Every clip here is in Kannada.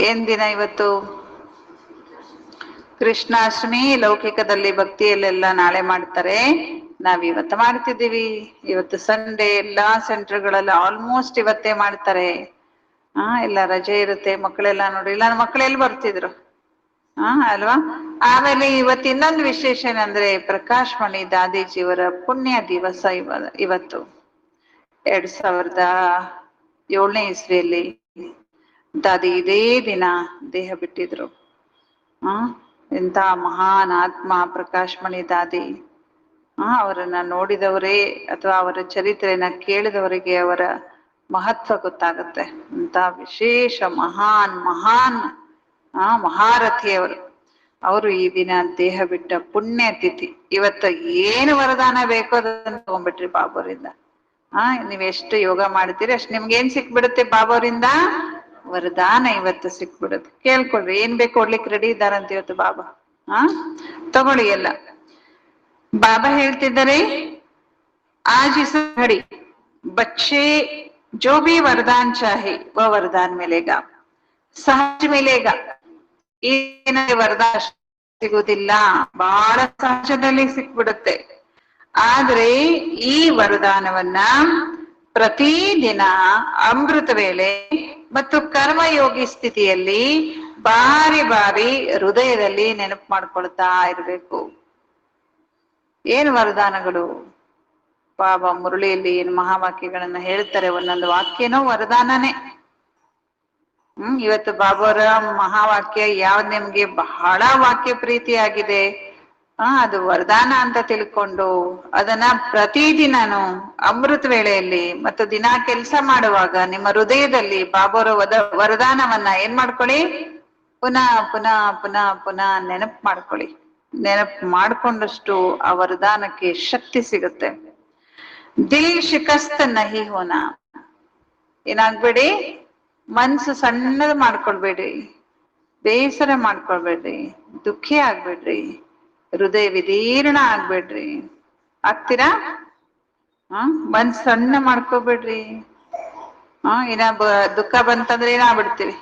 ಏನ್ ದಿನ ಇವತ್ತು? ಕೃಷ್ಣಾಷ್ಟಮಿ. ಲೌಕಿಕದಲ್ಲಿ ಭಕ್ತಿಯಲ್ಲೆಲ್ಲ ನಾಳೆ ಮಾಡ್ತಾರೆ, ನಾವ್ ಇವತ್ತು ಮಾಡ್ತಿದ್ದೀವಿ. ಇವತ್ತು ಸಂಡೇ, ಎಲ್ಲಾ ಸೆಂಟರ್ಗಳಲ್ಲಿ ಆಲ್ಮೋಸ್ಟ್ ಇವತ್ತೇ ಮಾಡ್ತಾರೆ. ಎಲ್ಲ ರಜೆ ಇರುತ್ತೆ, ಮಕ್ಕಳೆಲ್ಲ ನೋಡಿ. ಇಲ್ಲ ಮಕ್ಕಳು ಎಲ್ಲಿ ಬರ್ತಿದ್ರು? ಅಲ್ವಾ? ಆಮೇಲೆ ಇವತ್ತು ಇನ್ನೊಂದು ವಿಶೇಷ ಏನಂದ್ರೆ, ಪ್ರಕಾಶ್ ಮಣಿ ದಾದೀಜಿಯವರ ಪುಣ್ಯ ದಿವಸ ಇವತ್ತು. 2007ನೇ ಇಸ್ವಿಯಲ್ಲಿ ದಾದಿ ಇದೇ ದಿನ ದೇಹ ಬಿಟ್ಟಿದ್ರು. ಎಂತ ಮಹಾನ್ ಆತ್ಮ ಪ್ರಕಾಶ್ ಮಣಿ ದಾದಿ. ಅವರನ್ನ ನೋಡಿದವರೇ ಅಥವಾ ಅವರ ಚರಿತ್ರೆಯನ್ನ ಕೇಳಿದವರಿಗೆ ಅವರ ಮಹತ್ವ ಗೊತ್ತಾಗುತ್ತೆ. ಅಂತ ವಿಶೇಷ ಮಹಾನ್ ಮಹಾನ್ ಮಹಾರಥಿಯವರು. ಅವರು ಈ ದಿನ ದೇಹ ಬಿಟ್ಟ ಪುಣ್ಯ ತಿಥಿ. ಇವತ್ತ ಏನು ವರದಾನ ಬೇಕೋ ಅದನ್ನ ತಗೊಂಡ್ಬಿಟ್ರಿ ಬಾಬಾವರಿಂದ. ನೀವೆಷ್ಟು ಯೋಗ ಮಾಡ್ತೀರಿ ಅಷ್ಟು ನಿಮ್ಗೆ ಏನ್ ಸಿಕ್ಬಿಡುತ್ತೆ ಬಾಬಾವರಿಂದ? ವರದಾನ ಇವತ್ತು ಸಿಕ್ಬಿಡುತ್ತೆ. ಕೇಳ್ಕೊಳ್ರಿ, ಏನ್ ಬೇಕು ಕೊಡ್ಲಿಕ್ಕೆ ರೆಡಿ ಇದ್ದಾರಂತ ಇವತ್ತು ಬಾಬಾ. ತಗೊಳ್ಳಿ ಎಲ್ಲ. ಬಾಬಾ ಹೇಳ್ತಿದ್ದಾರೆ, ಆಜ್ ಇಸ್ घड़ी बच्चे जो भी वरदान चाहे वह वरदान मिलेगा, सहज मिलेगा. ಏನಾದ್ರೆ ವರದಾನ ಸಿಗುವುದಿಲ್ಲ, ಬಹಳ ಸಹಜದಲ್ಲಿ ಸಿಕ್ಬಿಡುತ್ತೆ. ಆದ್ರೆ ಈ ವರದಾನವನ್ನ ಪ್ರತಿದಿನ ಅಮೃತ ವೇಳೆ ಮತ್ತು ಕರ್ಮಯೋಗಿ ಸ್ಥಿತಿಯಲ್ಲಿ ಬಾರಿ ಬಾರಿ ಹೃದಯದಲ್ಲಿ ನೆನಪು ಮಾಡ್ಕೊಳ್ತಾ ಇರ್ಬೇಕು. ಏನ್ ವರದಾನಗಳು? ಬಾಬಾ ಮುರಳಿಯಲ್ಲಿ ಏನು ಮಹಾವಾಕ್ಯಗಳನ್ನ ಹೇಳ್ತಾರೆ, ಒಂದೊಂದು ವಾಕ್ಯನೂ ವರದಾನನೇ. ಇವತ್ತು ಬಾಬಾವರ ಮಹಾವಾಕ್ಯ ಯಾವ್ದು ನಿಮ್ಗೆ ಬಹಳ ವಾಕ್ಯ ಪ್ರೀತಿಯಾಗಿದೆ, ಅದು ವರದಾನ ಅಂತ ತಿಳ್ಕೊಂಡು ಅದನ್ನ ಪ್ರತಿದಿನನು ಅಮೃತ ವೇಳೆಯಲ್ಲಿ ಮತ್ತು ದಿನ ಕೆಲಸ ಮಾಡುವಾಗ ನಿಮ್ಮ ಹೃದಯದಲ್ಲಿ ಬಾಬಾವರ ವರದಾನವನ್ನ ಏನ್ ಮಾಡ್ಕೊಳ್ಳಿ, ಪುನಃ ಪುನಃ ಪುನಃ ಪುನಃ ನೆನಪು ಮಾಡ್ಕೊಳ್ಳಿ. ನೆನಪು ಮಾಡ್ಕೊಂಡಷ್ಟು ಆ ವರದಾನಕ್ಕೆ ಶಕ್ತಿ ಸಿಗುತ್ತೆ. ದಿಲ್ ಶಿಕಸ್ತ ನಹಿ ಹೋನಾ. ಏನಾಗ್ಬೇಡಿ, ಮನ್ಸು ಸಣ್ಣದು ಮಾಡ್ಕೊಳ್ಬೇಡ್ರಿ, ಬೇಸರ ಮಾಡ್ಕೊಳ್ಬೇಡ್ರಿ, ದುಃಖಿ ಆಗ್ಬೇಡ್ರಿ, ಹೃದಯ ವಿದೀರ್ಣ ಆಗ್ಬೇಡ್ರಿ. ಆಗ್ತೀರಾ? ಮನ್ಸು ಸಣ್ಣ ಮಾಡ್ಕೊಬೇಡ್ರಿ. ದುಃಖ ಬಂತಂದ್ರೆ ಏನಾಗ್ಬಿಡ್ತೀವಿ?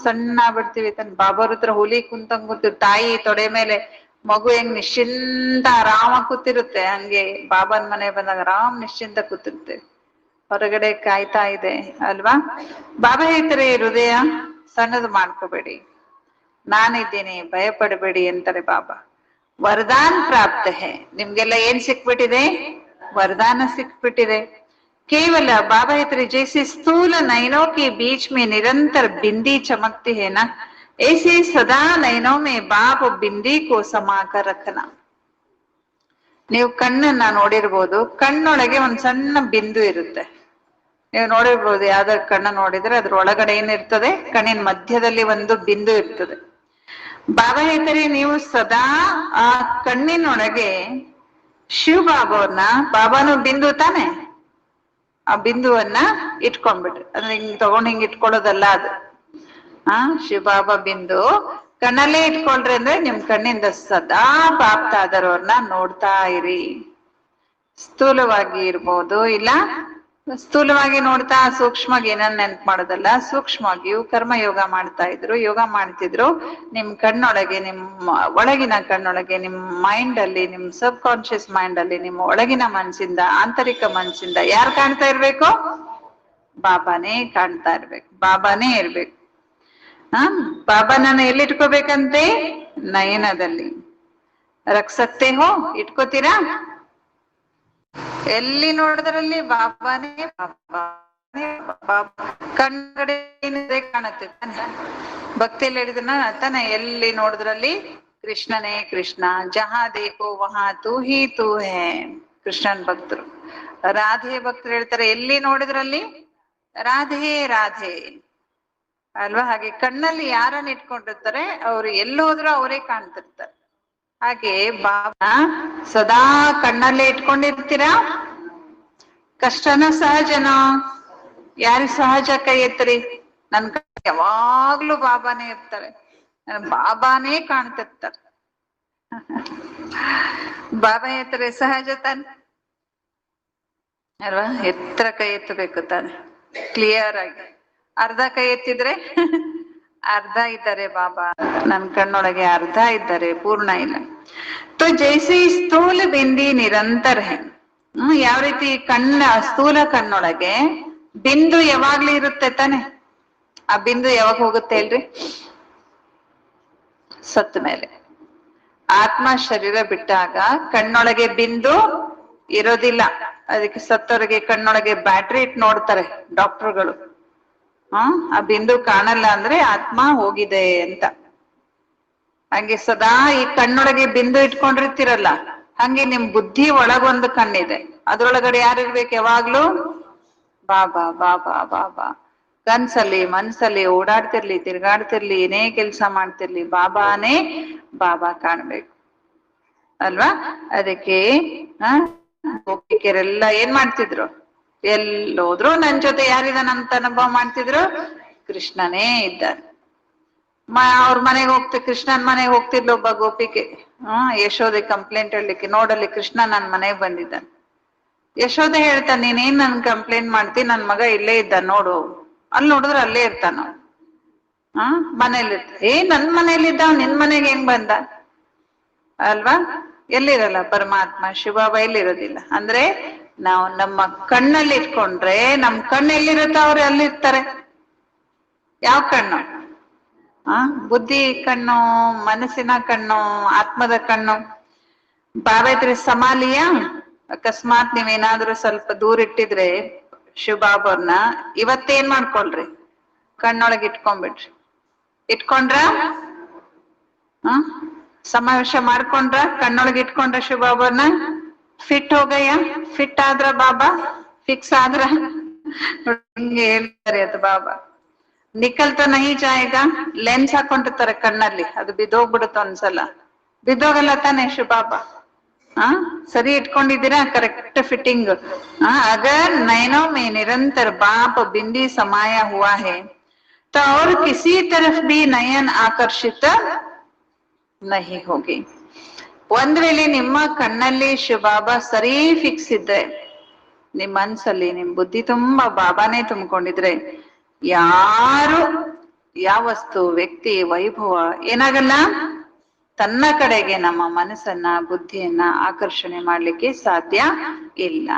ಸಣ್ಣ ಆಗ್ಬಿಡ್ತೀವಿ. ಬಾಬಾವ್ರ ಹತ್ರ ಹುಲಿ ಕುಂತಂಗ್ ಕೂತಿರ್, ತಾಯಿ ತೊಡೆ ಮೇಲೆ ಮಗು ಹೆಂಗ್ ನಿಶ್ಚಿಂತ ಆರಾಮ ಕೂತಿರುತ್ತೆ, ಹಂಗೆ ಬಾಬಾನ್ ಮನೆ ಬಂದಾಗ ಆರಾಮ್ ನಿಶ್ಚಿಂತ ಕೂತಿರುತ್ತೆ. ಹೊರಗಡೆ ಕಾಯ್ತಾ ಇದೆ ಅಲ್ವಾ? ಬಾಬಾ ಹೇಳ್ತಾರೆ, ಹೃದಯ ಸಣ್ಣದು ಮಾಡ್ಕೋಬೇಡಿ, ನಾನಿದ್ದೀನಿ, ಭಯ ಪಡಬೇಡಿ ಅಂತಾರೆ ಬಾಬಾ. ವರದಾನ್ ಪ್ರಾಪ್ತ ಹೇ. ನಿಮ್ಗೆಲ್ಲ ಏನ್ ಸಿಕ್ಬಿಟ್ಟಿದೆ? ವರದಾನ ಸಿಕ್ಬಿಟ್ಟಿದೆ. ಕೇವಲ बाबा कहते जैसे स्थूल नयनों के बीच में निरंतर बिंदी चमकती है ना, ऐसे सदा नयनों में बाप बिंदी को समाकर रखना. ನೀವು ಕಣ್ಣನ್ನ ನೋಡಿರ್ಬೋದು, ಕಣ್ಣೊಳಗೆ ಒಂದ್ ಸಣ್ಣ ಬಿಂದು ಇರುತ್ತೆ. ನೀವು ನೋಡಿರ್ಬೋದು, ಯಾವ್ದಾರ ಕಣ್ಣ ನೋಡಿದ್ರೆ ಅದ್ರ ಒಳಗಡೆ ಏನಿರ್ತದೆ? ಕಣ್ಣಿನ ಮಧ್ಯದಲ್ಲಿ ಒಂದು ಬಿಂದು ಇರ್ತದೆ. ಬಾಬಾ ಹೇಳ್ತಾರೆ, ನೀವು ಸದಾ ಆ ಕಣ್ಣಿನೊಳಗೆ ಶಿವ ಬಾಬಾವ್ರನ್ನ, ಬಾಬಾನು ಬಿಂದು ತಾನೆ, ಆ ಬಿಂದುವನ್ನ ಇಟ್ಕೊಂಡ್ಬಿಟ್ರಿ. ಅಂದ್ರೆ ಹಿಂಗ್ ತಗೊಂಡ್ ಹಿಂಗ್ ಇಟ್ಕೊಳ್ಳೋದಲ್ಲ ಅದು. ಶಿವಬಾಬಾ ಬಿಂದು ಕಣ್ಣಲ್ಲೇ ಇಟ್ಕೊಳ್ರಿ. ಅಂದ್ರೆ ನಿಮ್ ಕಣ್ಣಿಂದ ಸದಾ ಬಾಪ್ತಾದರವ್ರನ್ನ ನೋಡ್ತಾ ಇರಿ. ಸ್ಥೂಲವಾಗಿ ಇರ್ಬೋದು, ಇಲ್ಲ ಸ್ಥೂಲವಾಗಿ ನೋಡ್ತಾ ಸೂಕ್ಷ್ಮವಾಗಿ ಏನನ್ನ ನೆನ್ಪು ಮಾಡೋದಲ್ಲ, ಸೂಕ್ಷ್ಮವಾಗಿಯೂ ಕರ್ಮಯೋಗ ಮಾಡ್ತಾ ಇದ್ರು, ಯೋಗ ಮಾಡ್ತಿದ್ರು. ನಿಮ್ ಕಣ್ಣೊಳಗೆ, ನಿಮ್ಮ ಒಳಗಿನ ಕಣ್ಣೊಳಗೆ, ನಿಮ್ ಮೈಂಡ್ ಅಲ್ಲಿ, ನಿಮ್ ಸಬ್ ಕಾನ್ಶಿಯಸ್ ಮೈಂಡ್ ಅಲ್ಲಿ, ನಿಮ್ಮ ಒಳಗಿನ ಮನ್ಸಿಂದ, ಆಂತರಿಕ ಮನ್ಸಿಂದ ಯಾರು ಕಾಣ್ತಾ ಇರ್ಬೇಕು? ಬಾಬಾನೇ ಕಾಣ್ತಾ ಇರ್ಬೇಕು, ಬಾಬಾನೇ ಇರ್ಬೇಕು. ಬಾಬಾನ ಎಲ್ಲಿಟ್ಕೋಬೇಕಂತೆ? ನಯನದಲ್ಲಿ. ರಕ್ಷತೆ ಹೋ, ಇಟ್ಕೋತೀರಾ? ಎಲ್ಲಿ ನೋಡಿದ್ರಲ್ಲಿ ಬಾಬಾನೇ ಬಾಬಾ. ಕಣ್ಗಡೆ ಏನಿದೆ ಕಾಣುತ್ತೆ ತಾನೆ. ಭಕ್ತಿಯಲ್ಲಿ ಹೇಳಿದ್ನ ತಾನೆ, ಎಲ್ಲಿ ನೋಡಿದ್ರಲ್ಲಿ ಕೃಷ್ಣನೇ ಕೃಷ್ಣ. ಜಹಾ ದೇಖೋ ವಹಾ ತೂ ಹಿ ತೂ ಹೇ. ಕೃಷ್ಣನ್ ಭಕ್ತರು. ರಾಧೆ ಭಕ್ತರು ಹೇಳ್ತಾರೆ, ಎಲ್ಲಿ ನೋಡಿದ್ರಲ್ಲಿ ರಾಧೆ ರಾಧೆ ಅಲ್ವಾ? ಹಾಗೆ ಕಣ್ಣಲ್ಲಿ ಯಾರನ್ನ ಇಟ್ಕೊಂಡಿರ್ತಾರೆ ಅವ್ರು ಎಲ್ಲಿ ಹೋದ್ರು ಅವರೇ ಕಾಣ್ತಿರ್ತಾರೆ. ಹಾಗೆ ಬಾಬಾ ಸದಾ ಕಣ್ಣಲ್ಲೇ ಇಟ್ಕೊಂಡಿರ್ತೀರಾ? ಕಷ್ಟನ ಸಹಜನ? ಯಾರು ಸಹಜ? ಕೈ ಎತ್ತರಿ. ನನ್ ಯಾವಾಗ್ಲೂ ಬಾಬಾನೇ ಇರ್ತಾರೆ, ಬಾಬಾನೇ ಕಾಣ್ತಿರ್ತಾರೆ. ಬಾಬಾ ಎತ್ತರೆ ಸಹಜ ತಾನೆ ಅಲ್ವಾ? ಎತ್ತರ ಕೈ ಎತ್ತಬೇಕು ತಾನೆ, ಕ್ಲಿಯರ್ ಆಗಿ. ಅರ್ಧ ಕೈ ಎತ್ತಿದ್ರೆ ಅರ್ಧ ಇದ್ದಾರೆ ಬಾಬಾ, ನನ್ ಕಣ್ಣೊಳಗೆ ಅರ್ಧ ಇದ್ದಾರೆ, ಪೂರ್ಣ ಇಲ್ಲ. ತೋ ಜೈಸಿ ಸ್ಥೂಲ ಬಿಂದಿ ನಿರಂತರ ಹೇ. ಯಾವ ರೀತಿ ಸ್ಥೂಲ ಕಣ್ಣೊಳಗೆ ಬಿಂದು ಯಾವಾಗ್ಲೂ ಇರುತ್ತೆ ತಾನೆ. ಆ ಬಿಂದು ಯಾವಾಗ ಹೋಗುತ್ತೆ ಹೇಳ್ರಿ? ಸತ್ತ ಮೇಲೆ. ಆತ್ಮ ಶರೀರ ಬಿಟ್ಟಾಗ ಕಣ್ಣೊಳಗೆ ಬಿಂದು ಇರೋದಿಲ್ಲ. ಅದಕ್ಕೆ ಸತ್ತವರಿಗೆ ಕಣ್ಣೊಳಗೆ ಬ್ಯಾಟ್ರಿ ಇಟ್ಟು ನೋಡ್ತಾರೆ ಡಾಕ್ಟರ್ಗಳು. ಆ ಬಿಂದು ಕಾಣಲ್ಲ ಅಂದ್ರೆ ಆತ್ಮ ಹೋಗಿದೆ ಅಂತ. ಹಂಗೆ ಸದಾ ಈ ಕಣ್ಣೊಳಗೆ ಬಿಂದು ಇಟ್ಕೊಂಡಿರ್ತಿರಲ್ಲ, ಹಂಗೆ ನಿಮ್ ಬುದ್ಧಿ ಒಳಗೊಂದು ಕಣ್ಣಿದೆ, ಅದ್ರೊಳಗಡೆ ಯಾರಿರ್ಬೇಕು ಯಾವಾಗ್ಲೂ? ಬಾಬಾ ಬಾಬಾ ಬಾಬಾ. ಕನ್ಸಲ್ಲಿ ಮನ್ಸಲ್ಲಿ ಓಡಾಡ್ತಿರ್ಲಿ, ತಿರ್ಗಾಡ್ತಿರ್ಲಿ, ಏನೇ ಕೆಲ್ಸ ಮಾಡ್ತಿರ್ಲಿ, ಬಾಬಾನೇ ಬಾಬಾ ಕಾಣ್ಬೇಕು ಅಲ್ವಾ? ಅದಕ್ಕೆ ಗೋಪಿಕೆರೆಲ್ಲ ಏನ್ ಮಾಡ್ತಿದ್ರು? ಎಲ್ಲೋದ್ರು ನನ್ ಜೊತೆ ಯಾರಿದಾನಂತ ಅನುಭವ ಮಾಡ್ತಿದ್ರು? ಕೃಷ್ಣನೇ ಇದ್ದಾನೆ. ಅವ್ರ ಮನೆಗೆ ಕೃಷ್ಣನ್ ಮನೆಗೆ ಹೋಗ್ತಿದ್ಲು ಒಬ್ಬ ಗೋಪಿಕೆ. ಯಶೋದೆ ಕಂಪ್ಲೇಂಟ್ ಹೇಳಲಿಕ್ಕೆ, ನೋಡಲ್ಲಿ ಕೃಷ್ಣ ನನ್ ಮನೆಗ್ ಬಂದಿದ್ದಾನೆ. ಯಶೋದೆ ಹೇಳ್ತಾನೆ, ನೀನೇನ್ ನನ್ ಕಂಪ್ಲೇಂಟ್ ಮಾಡ್ತಿ, ನನ್ ಮಗ ಇಲ್ಲೇ ಇದ್ದ ನೋಡು. ಅಲ್ಲಿ ನೋಡಿದ್ರೆ ಅಲ್ಲೇ ಇರ್ತಾನ. ಮನೇಲಿ ನನ್ ಮನೇಲಿದ್ದಾವ್, ನಿನ್ ಮನೆಗೆ ಹೆಂಗ್ ಬಂದ ಅಲ್ವಾ? ಎಲ್ಲಿರಲ್ಲ ಪರಮಾತ್ಮ ಶಿವಬಾಬಾ, ಎಲ್ಲಿರೋದಿಲ್ಲ. ಅಂದ್ರೆ ನಾವು ನಮ್ಮ ಕಣ್ಣಲ್ಲಿ ಇಟ್ಕೊಂಡ್ರೆ, ನಮ್ ಕಣ್ಣು ಎಲ್ಲಿರುತ್ತೋ ಅವ್ರು ಅಲ್ಲಿರ್ತಾರೆ. ಯಾವ ಕಣ್ಣು? ಬುದ್ಧಿ ಕಣ್ಣು, ಮನಸ್ಸಿನ ಕಣ್ಣು, ಆತ್ಮದ ಕಣ್ಣು. ಬಾಬಾ ಇದ್ರೆ ಸಮಾಲಿಯ. ಅಕಸ್ಮಾತ್ ನೀವೇನಾದ್ರೂ ಸ್ವಲ್ಪ ದೂರ ಇಟ್ಟಿದ್ರೆ ಶಿವಬಾಬರ್ನ, ಇವತ್ತೇನ್ ಮಾಡ್ಕೊಳ್ರಿ? ಕಣ್ಣೊಳಗೆ ಇಟ್ಕೊಂಡ್ಬಿಟ್ರಿ. ಇಟ್ಕೊಂಡ್ರ ಸಮಾವೇಶ ಮಾಡ್ಕೊಂಡ್ರ, ಕಣ್ಣೊಳಗೆ ಇಟ್ಕೊಂಡ್ರ ಶಿವಬಾಬರ್ನ. ಫಿಟ್ ಹೋಗಯ್ಯ, ಫಿಟ್ ಆದ್ರ ಬಾಬಾ, ಫಿಕ್ಸ್ ಆದ್ರ ಹಿಂಗೆ ಹೇಳ್ತಾರೆ ಅದು ಬಾಬಾ. ನಿಕಲ್ ತೋ ನಹಿ ಜಾಯೇಗಾ. ಲೆನ್ಸ್ ಹಾಕೊಂಡಿರ್ತಾರೆ ಕಣ್ಣಲ್ಲಿ, ಅದು ಬಿದ್ದೋಗ್ಬಿಡುತ್ತ ಒಂದ್ಸಲ. ಬಿದ್ದೋಗಲ್ಲ ತಾನೆ ಶಿವಬಾಬಾ? ಸರಿ ಇಟ್ಕೊಂಡಿದ್ದೀರಾ? Correct fitting. ಅಗರ್ ನಯನೋ ಮೇ ನಿರಂತರ ಬಾಪ್ ಬಿಂದಿ ಸಮಾಯ ಹುआ है तो और किसी तरफ भी नयन आकर्षित नहीं होगी. ಒಂದ್ ವೇಳೆ ನಿಮ್ಮ ಕಣ್ಣಲ್ಲಿ ಶಿವಬಾಬಾ ಸರಿ ಫಿಕ್ಸ್ ಇದ್ರೆ, ನಿಮ್ ಮನ್ಸಲ್ಲಿ ನಿಮ್ ಬುದ್ಧಿ ತುಂಬಾ ಬಾಬಾನೇ ತುಂಬಿಕೊಂಡಿದ್ರೆ, ಯಾರು ಯಾವ ವಸ್ತು, ವ್ಯಕ್ತಿ, ವೈಭವ ಏನಾಗಲ್ಲ ತನ್ನ ಕಡೆಗೆ ನಮ್ಮ ಮನಸ್ಸನ್ನ ಬುದ್ಧಿಯನ್ನ ಆಕರ್ಷಣೆ ಮಾಡ್ಲಿಕ್ಕೆ ಸಾಧ್ಯ ಇಲ್ಲ.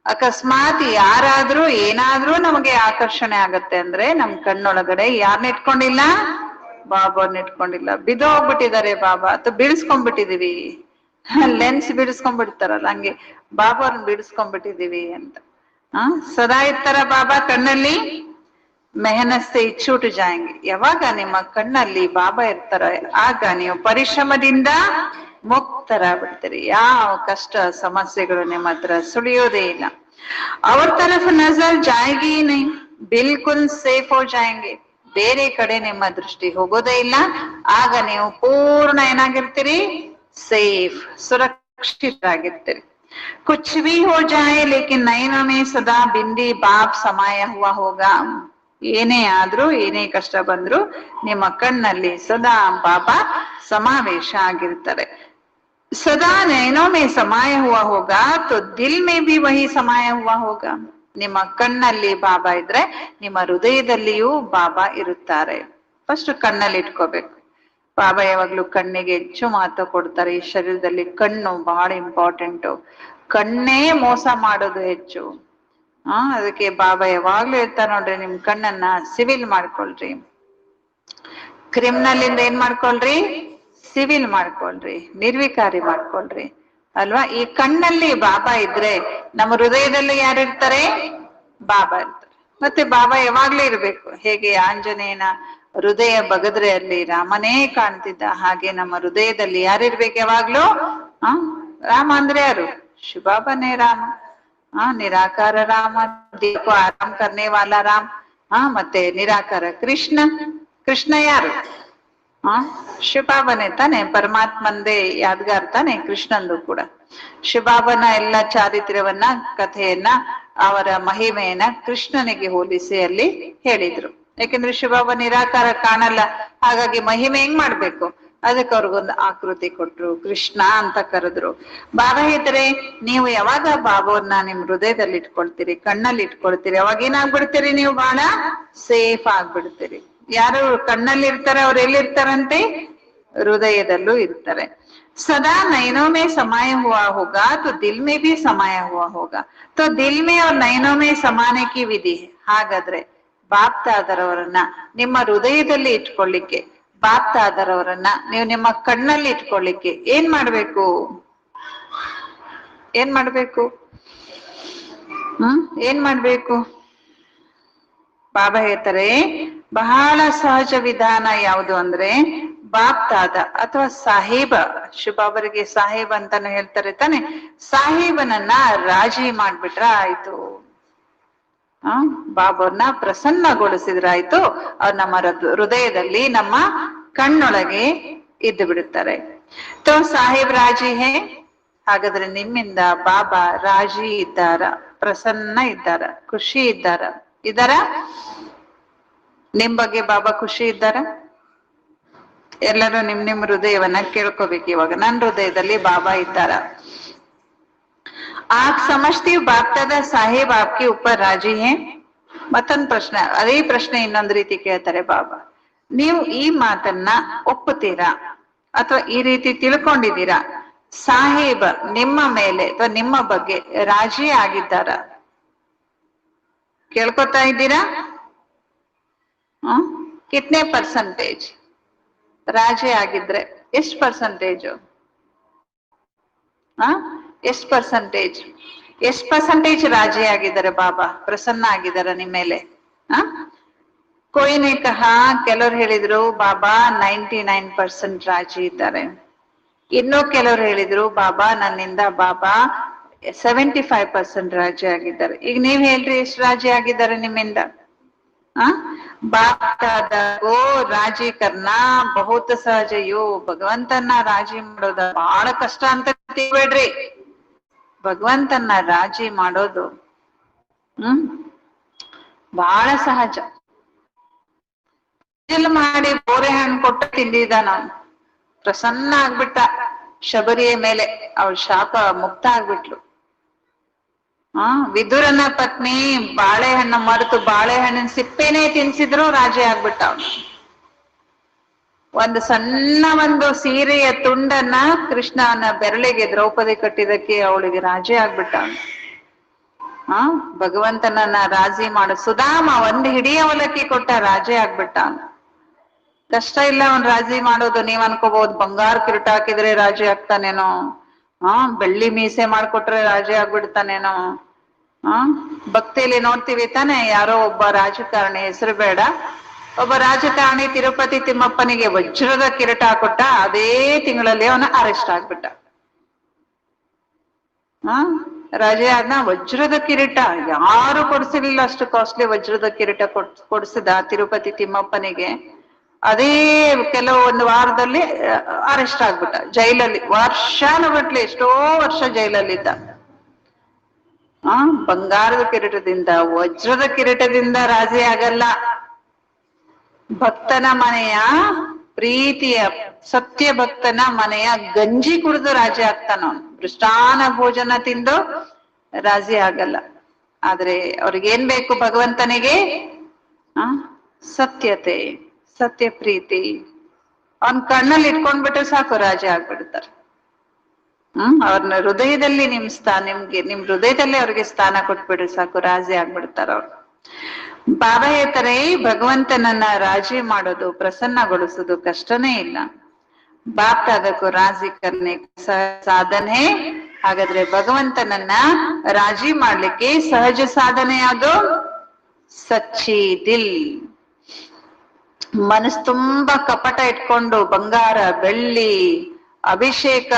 ಅಕಸ್ಮಾತ್ ಯಾರಾದ್ರೂ ಏನಾದ್ರೂ ನಮಗೆ ಆಕರ್ಷಣೆ ಆಗತ್ತೆ ಅಂದ್ರೆ, ನಮ್ ಕಣ್ಣೊಳಗಡೆ ಯಾರನ್ನ ಇಟ್ಕೊಂಡಿಲ್ಲ? ಬಾಬಾರ್ನ ಇಟ್ಕೊಂಡಿಲ್ಲ. ಬಿದ್ದೋಗ್ಬಿಟ್ಟಿದ್ದಾರೆ ಬಾಬಾ, ಅಥವಾ ಬೀಳ್ಸ್ಕೊಂಡ್ಬಿಟ್ಟಿದೀವಿ. ಲೆನ್ಸ್ ಬಿಡಿಸ್ಕೊಂಡ್ಬಿಡ್ತಾರಲ್ಲ ಹಂಗೆ ಬಾಬಾರ್ನ ಬಿಡಿಸ್ಕೊಂಡ್ಬಿಟ್ಟಿದೀವಿ ಅಂತ. ಸದಾ ಇರ್ತಾರ ಬಾಬಾ ಕಣ್ಣಲ್ಲಿ? ಮೆಹನತ್ ಇಚ್ಚೂಟು ಜಾಯಂಗೆ. ಯಾವಾಗ ನಿಮ್ಮ ಕಣ್ಣಲ್ಲಿ ಬಾಬಾ ಇರ್ತಾರ, ಆಗ ನೀವು ಪರಿಶ್ರಮದಿಂದ ಮುಕ್ತರಾಗ್ಬಿಡ್ತೀರಿ. ಯಾವ ಕಷ್ಟ ಸಮಸ್ಯೆಗಳು ನಿಮ್ಮ ಹತ್ರ ಸುಳಿಯೋದೇ ಇಲ್ಲ. ಅವ್ರ ತರಫ್ ನಜರ್ ಜಾಯಗಿ ನೈ, ಬಿಲ್ಕುಲ್ ಸೇಫ್ ಹೋ ಜಾಯಂಗೆ. ಬೇರೆ ಕಡೆ ನಿಮ್ಮ ದೃಷ್ಟಿ ಹೋಗೋದೇ ಇಲ್ಲ. ಆಗ ನೀವು ಪೂರ್ಣ ಏನಾಗಿರ್ತೀರಿ? ಸೇಫ್, ಸುರಕ್ಷಿತರಾಗಿರ್ತೀರಿ. ಕುಚ್ ಭಿ ಹೋ ಜಾಯೆ ಲೇಕಿನ್ ನಯನ ಮೇ ಸದಾ ಬಿಂದಿ ಬಾಪ್ ಸಮಾಯ ಹುआ ಹೋಗಾ. ಏನೇ ಆದ್ರೂ, ಏನೇ ಕಷ್ಟ ಬಂದ್ರು ನಿಮ್ಮ ಕಣ್ಣಲ್ಲಿ ಸದಾ ಬಾಬಾ ಸಮಾವೇಶ ಆಗಿರ್ತಾರೆ. ಸದಾ ನಯನೋ ಮೇ ಸಮಾಯ ಹುआ ಹೋಗಾ ತೋ ದಿಲ್ ಮೇ ಭಿ ವಹಿ ಸಮಾಯ ಹುआ ಹೋಗಾ. ನಿಮ್ಮ ಕಣ್ಣಲ್ಲಿ ಬಾಬಾ ಇದ್ರೆ ನಿಮ್ಮ ಹೃದಯದಲ್ಲಿಯೂ ಬಾಬಾ ಇರುತ್ತಾರೆ. ಫಸ್ಟ್ ಕಣ್ಣಲ್ಲಿ ಇಟ್ಕೋಬೇಕು. ಬಾಬಾ ಯಾವಾಗ್ಲೂ ಕಣ್ಣಿಗೆ ಹೆಚ್ಚು ಮಹತ್ವ ಕೊಡ್ತಾರೆ. ಈ ಶರೀರದಲ್ಲಿ ಕಣ್ಣು ಬಹಳ ಇಂಪಾರ್ಟೆಂಟು. ಕಣ್ಣೇ ಮೋಸ ಮಾಡೋದು ಹೆಚ್ಚು. ಅದಕ್ಕೆ ಬಾಬಾ ಯಾವಾಗ್ಲೂ ಇರ್ತಾರ ನೋಡ್ರಿ, ನಿಮ್ ಕಣ್ಣನ್ನ ಸಿವಿಲ್ ಮಾಡ್ಕೊಳ್ರಿ. ಕ್ರಿಮಿನಲ್ ಇಂದ ಏನ್ ಮಾಡ್ಕೊಳ್ರಿ? ಸಿವಿಲ್ ಮಾಡ್ಕೊಳ್ರಿ, ನಿರ್ವಿಕಾರಿ ಮಾಡ್ಕೊಳ್ರಿ ಅಲ್ವಾ? ಈ ಕಣ್ಣಲ್ಲಿ ಬಾಬಾ ಇದ್ರೆ ನಮ್ಮ ಹೃದಯದಲ್ಲಿ ಯಾರಿರ್ತಾರೆ? ಬಾಬಾ ಇರ್ತಾರೆ. ಮತ್ತೆ ಬಾಬಾ ಯಾವಾಗ್ಲೂ ಇರ್ಬೇಕು. ಹೇಗೆ ಆಂಜನೇಯನ ಹೃದಯ ಬಗದ್ರೆ ಅಲ್ಲಿ ರಾಮನೇ ಕಾಣ್ತಿದ್ದ, ಹಾಗೆ ನಮ್ಮ ಹೃದಯದಲ್ಲಿ ಯಾರಿರ್ಬೇಕು ಯಾವಾಗ್ಲೂ? ರಾಮ ಅಂದ್ರೆ ಯಾರು? ಶಿವಬಾಬಾನೇ ರಾಮ. ನಿರಾಕಾರ ರಾಮ, ದೀಪ ಆರಾಮ್ ಕರ್ನೆ ವಾಲಾ ರಾಮ್. ಮತ್ತೆ ನಿರಾಕಾರ ಕೃಷ್ಣ. ಕೃಷ್ಣ ಯಾರು? ಶಿವಬಾಬಾನೇ ತಾನೆ, ಪರಮಾತ್ಮಂದೇ ಯಾದಗಾರ್ ತಾನೆ ಕೃಷ್ಣಂದು ಕೂಡ. ಶಿವಬಾಬನ ಎಲ್ಲ ಚಾರಿತ್ರ್ಯವನ್ನ, ಕಥೆಯನ್ನ, ಅವರ ಮಹಿಮೆಯನ್ನ ಕೃಷ್ಣನಿಗೆ ಹೋಲಿಸಿ ಅಲ್ಲಿ ಹೇಳಿದ್ರು. ಯಾಕೆಂದ್ರೆ ಶಿವಬಾಬಾ ನಿರಾಕಾರ ಕಾಣಲ್ಲ, ಹಾಗಾಗಿ ಮಹಿಮೆ ಹೆಂಗ್ ಮಾಡ್ಬೇಕು? ಅದಕ್ಕೆ ಅವ್ರಿಗೊಂದು ಆಕೃತಿ ಕೊಟ್ರು, ಕೃಷ್ಣ ಅಂತ ಕರೆದ್ರು. ಬಾಬಾ ಹೇಳ್ತಾರೆ, ನೀವು ಯಾವಾಗ ಬಾಬಾವ್ರನ್ನ ನಿಮ್ ಹೃದಯದಲ್ಲಿ ಇಟ್ಕೊಳ್ತೀರಿ, ಕಣ್ಣಲ್ಲಿ ಇಟ್ಕೊಳ್ತೀರಿ, ಅವಾಗ ಏನಾಗ್ಬಿಡ್ತೀರಿ? ನೀವು ಬಹಳ ಸೇಫ್ ಆಗ್ಬಿಡ್ತೀರಿ. ಯಾರು ಕಣ್ಣಲ್ಲಿ ಇರ್ತಾರೆ ಅವ್ರು ಎಲ್ಲಿರ್ತಾರಂತೆ? ಹೃದಯದಲ್ಲೂ ಇರ್ತಾರೆ. सदा नयनों में समाया हुआ होगा तो दिल में भी समाया हुआ होगा. तो दिल में और नयनों में समाने की विधि है. ಹಾಗಾದ್ರೆ ಬಾಪ್ತಾದರವರನ್ನ ನಿಮ್ಮ ಹೃದಯದಲ್ಲಿ ಇಟ್ಕೊಳ್ಳಿಕ್ಕೆ, ಬಾಪ್ತಾದರವರನ್ನ ನೀವು ನಿಮ್ಮ ಕಣ್ಣಲ್ಲಿ ಇಟ್ಕೊಳ್ಳಿಕ್ಕೆ ಏನ್ ಮಾಡ್ಬೇಕು? ಏನ್ ಮಾಡ್ಬೇಕು? ಏನ್ ಮಾಡ್ಬೇಕು? ಬಾಬಾ ಹೇಳ್ತಾರೆ ಬಹಳ ಸಹಜ ವಿಧಾನ ಯಾವುದು ಅಂದ್ರೆ ಬಾಪ್ತಾದ ಅಥವಾ ಸಾಹೇಬ, ಶಿವಬಾಬರಿಗೆ ಸಾಹೇಬ್ ಅಂತಾನು ಹೇಳ್ತಾರೆ ತಾನೆ, ಸಾಹೇಬನನ್ನ ರಾಜಿ ಮಾಡ್ಬಿಟ್ರ ಆಯ್ತು. ಬಾಬರ್ನ ಪ್ರಸನ್ನಗೊಳಿಸಿದ್ರಾಯ್ತು. ಅವ್ರು ನಮ್ಮ ಹೃದಯದಲ್ಲಿ ನಮ್ಮ ಕಣ್ಣೊಳಗೆ ಇದ್ದು ಬಿಡುತ್ತಾರೆ. ತೋ ಸಾಹೇಬ್ ರಾಜಿ ಹೇ, ಹಾಗಾದ್ರೆ ನಿಮ್ಮಿಂದ ಬಾಬಾ ರಾಜಿ ಇದ್ದಾರ, ಪ್ರಸನ್ನ ಇದ್ದಾರ, ಖುಷಿ ಇದ್ದಾರ? ನಿಮ್ ಬಗ್ಗೆ ಬಾಬಾ ಖುಷಿ ಇದ್ದಾರ? ಎಲ್ಲರೂ ನಿಮ್ ಹೃದಯವನ್ನ ಕೇಳ್ಕೋಬೇಕು ಇವಾಗ. ನನ್ನ ಹೃದಯದಲ್ಲಿ ಬಾಬಾ ಇದ್ದಾರ? आप समझते हो बाप दादा साहेब आपके ऊपर राजी है? ಮತ್ತೊಂದು ಪ್ರಶ್ನೆ, ಅದೇ ಪ್ರಶ್ನೆ ಇನ್ನೊಂದು ರೀತಿ ಕೇಳ್ತಾರೆ ಬಾಬಾ. ನೀವು ಈ ಮಾತನ್ನ ಒಪ್ಪುತ್ತೀರಾ ಅಥವಾ ಈ ರೀತಿ ತಿಳ್ಕೊಂಡಿದ್ದೀರಾ? ಸಾಹೇಬ ನಿಮ್ಮ ಮೇಲೆ ಅಥವಾ ನಿಮ್ಮ ಬಗ್ಗೆ ರಾಜಿ ಆಗಿದ್ದಾರ? ಕೇಳ್ಕೊತಾ ಇದ್ದೀರಾ? ಕಿತ್ನೆ ಪರ್ಸೆಂಟೇಜ್ ರಾಜಿ ಆಗಿದ್ರೆ? ಎಷ್ಟು ಪರ್ಸೆಂಟೇಜ್? ಎಷ್ಟು ಪರ್ಸೆಂಟೇಜ್ ರಾಜಿ ಆಗಿದ್ದಾರೆ ಬಾಬಾ, ಪ್ರಸನ್ನ ಆಗಿದ್ದಾರೆ ನಿಮ್ಮ ಮೇಲೆ? ಕೊಯ್ನೆ ಕಹ, ಕೆಲವ್ರು ಹೇಳಿದ್ರು ಬಾಬಾ 99% ರಾಜಿ ಇದ್ದಾರೆ. ಇನ್ನೂ ಕೆಲವ್ರು ಹೇಳಿದ್ರು ಬಾಬಾ ನನ್ನಿಂದ ಬಾಬಾ 75% ರಾಜಿ ಆಗಿದ್ದಾರೆ. ಈಗ ನೀವ್ ಹೇಳ್ರಿ ಎಷ್ಟು ರಾಜಿ ಆಗಿದ್ದಾರೆ ನಿಮ್ಮಿಂದ? ಬಾಪ್ತಾದೋ ರಾಜಿ ಕರ್ನಾ ಬಹುತ್ ಸಹಜ ಯೋ. ಭಗವಂತನ ರಾಜಿ ಮಾಡೋದ ಬಹಳ ಕಷ್ಟ ಅಂತ ತಿಳ್ಬೇಡ್ರಿ. ಭಗವಂತನ ರಾಜಿ ಮಾಡೋದು ಬಹಳ ಸಹಜ. ಮಾಡಿ ಬೋರೆ ಹಣ್ಣು ಕೊಟ್ಟು ತಿಂದಿದ್ದ ನಾವು, ಪ್ರಸನ್ನ ಆಗ್ಬಿಟ್ಟ ಶಬರಿಯ ಮೇಲೆ. ಅವಳ ಶಾಪ ಮುಕ್ತ ಆಗ್ಬಿಟ್ಲು. ವಿದುರನ ಪತ್ನಿ ಬಾಳೆಹಣ್ಣು ಮರೆತು ಬಾಳೆಹಣ್ಣಿನ ಸಿಪ್ಪೆನೇ ತಿನ್ಸಿದ್ರು ರಾಜಿ ಆಗ್ಬಿಟ್ಟ ಅವನು. ಒಂದು ಸೀರೆಯ ತುಂಡನ್ನ ಕೃಷ್ಣನ ಬೆರಳಿಗೆ ದ್ರೌಪದಿ ಕಟ್ಟಿದಕ್ಕೆ ಅವಳಿಗೆ ರಾಜಿ ಆಗ್ಬಿಟ್ಟ ಅವನು. ಭಗವಂತನನ್ನ ರಾಜಿ ಮಾಡು. ಸುಧಾಮ ಒಂದು ಹಿಡಿಯ ಅವಲಕ್ಕಿ ಕೊಟ್ಟ ರಾಜಿ ಆಗ್ಬಿಟ್ಟ ಅವನು. ಕಷ್ಟ ಇಲ್ಲ ಅವನ್ ರಾಜಿ ಮಾಡೋದು. ನೀವ್ ಅನ್ಕೋಬಹುದು ಬಂಗಾರ ಕಿರೀಟ ಹಾಕಿದ್ರೆ ರಾಜಿ ಆಗ್ತಾನೇನೋ, ಬೆಳ್ಳಿ ಮೀಸೆ ಮಾಡ್ಕೊಟ್ರೆ ರಾಜಿ ಆಗ್ಬಿಡ್ತಾನೇನೋ. ಭಕ್ತಿಯಲ್ಲಿ ನೋಡ್ತೀವಿ ತಾನೆ, ಯಾರೋ ಒಬ್ಬ ರಾಜಕಾರಣಿ, ಹೆಸರು ಬೇಡ, ಒಬ್ಬ ರಾಜಕಾರಣಿ ತಿರುಪತಿ ತಿಮ್ಮಪ್ಪನಿಗೆ ವಜ್ರದ ಕಿರೀಟ ಹಾಕೊಟ್ಟ. ಅದೇ ತಿಂಗಳಲ್ಲಿ ಅವನ ಅರೆಸ್ಟ್ ಆಗ್ಬಿಟ್ಟ. ರಾಜೇ ಅದನ್ನ ವಜ್ರದ ಕಿರೀಟ ಯಾರು ಕೊಡ್ಸಿರ್ಲಿಲ್ಲ, ಅಷ್ಟು ಕಾಸ್ಟ್ಲಿ ವಜ್ರದ ಕಿರೀಟ ಕೊಡ್ಸಿದ ತಿರುಪತಿ ತಿಮ್ಮಪ್ಪನಿಗೆ. ಅದೇ ಕೆಲವೊಂದು ವಾರದಲ್ಲಿ ಅರೆಸ್ಟ್ ಆಗ್ಬಿಟ್ಟ, ಜೈಲಲ್ಲಿ ವರ್ಷಾನುಗಟ್ಲೆ, ಎಷ್ಟೋ ವರ್ಷ ಜೈಲಲ್ಲಿದ್ದ. ಬಂಗಾರದ ಕಿರೀಟದಿಂದ, ವಜ್ರದ ಕಿರೀಟದಿಂದ ರಾಜಿ ಆಗಲ್ಲ. ಭಕ್ತನ ಮನೆಯ ಪ್ರೀತಿಯ ಸತ್ಯ ಭಕ್ತನ ಮನೆಯ ಗಂಜಿ ಕುಡಿದು ರಾಜಿ ಆಗ್ತಾನ. ಮೃಷ್ಟಾನ ಭೋಜನ ತಿಂದು ರಾಜಿ ಆಗಲ್ಲ. ಆದ್ರೆ ಅವ್ರಿಗೇನ್ ಬೇಕು ಭಗವಂತನಿಗೆ? ಸತ್ಯತೆ, ಸತ್ಯ ಪ್ರೀತಿ. ಅವನ್ ಕಣ್ಣಲ್ಲಿ ಇಟ್ಕೊಂಡ್ಬಿಟ್ರೆ ಸಾಕು, ರಾಜಿ ಆಗ್ಬಿಡ್ತಾರೆ. ಅವ್ರನ್ನ ಹೃದಯದಲ್ಲಿ ನಿಮ್ ಹೃದಯದಲ್ಲಿ ಅವ್ರಿಗೆ ಸ್ಥಾನ ಕೊಟ್ಬಿಡ್ರಿ ಸಾಕು, ರಾಜಿ ಆಗ್ಬಿಡ್ತಾರ ಅವ್ರು. ಬಾಬಾ ಹೇಳ್ತಾರೆ ಭಗವಂತನನ್ನ ರಾಜಿ ಮಾಡೋದು, ಪ್ರಸನ್ನಗೊಳಿಸೋದು ಕಷ್ಟನೇ ಇಲ್ಲ. ಬಾಪ್ ಅದಕ್ಕೂ ರಾಜಿ ಕರ್ನೆ ಸಾಧನೆ. ಹಾಗಾದ್ರೆ ಭಗವಂತನನ್ನ ರಾಜಿ ಮಾಡ್ಲಿಕ್ಕೆ ಸಹಜ ಸಾಧನೆ ಯಾವುದು? ಸಚ್ಚಿ ದಿಲ್. ಮನಸ್ಸು ತುಂಬಾ ಕಪಟ ಇಟ್ಕೊಂಡು ಬಂಗಾರ ಬೆಳ್ಳಿ ಅಭಿಷೇಕ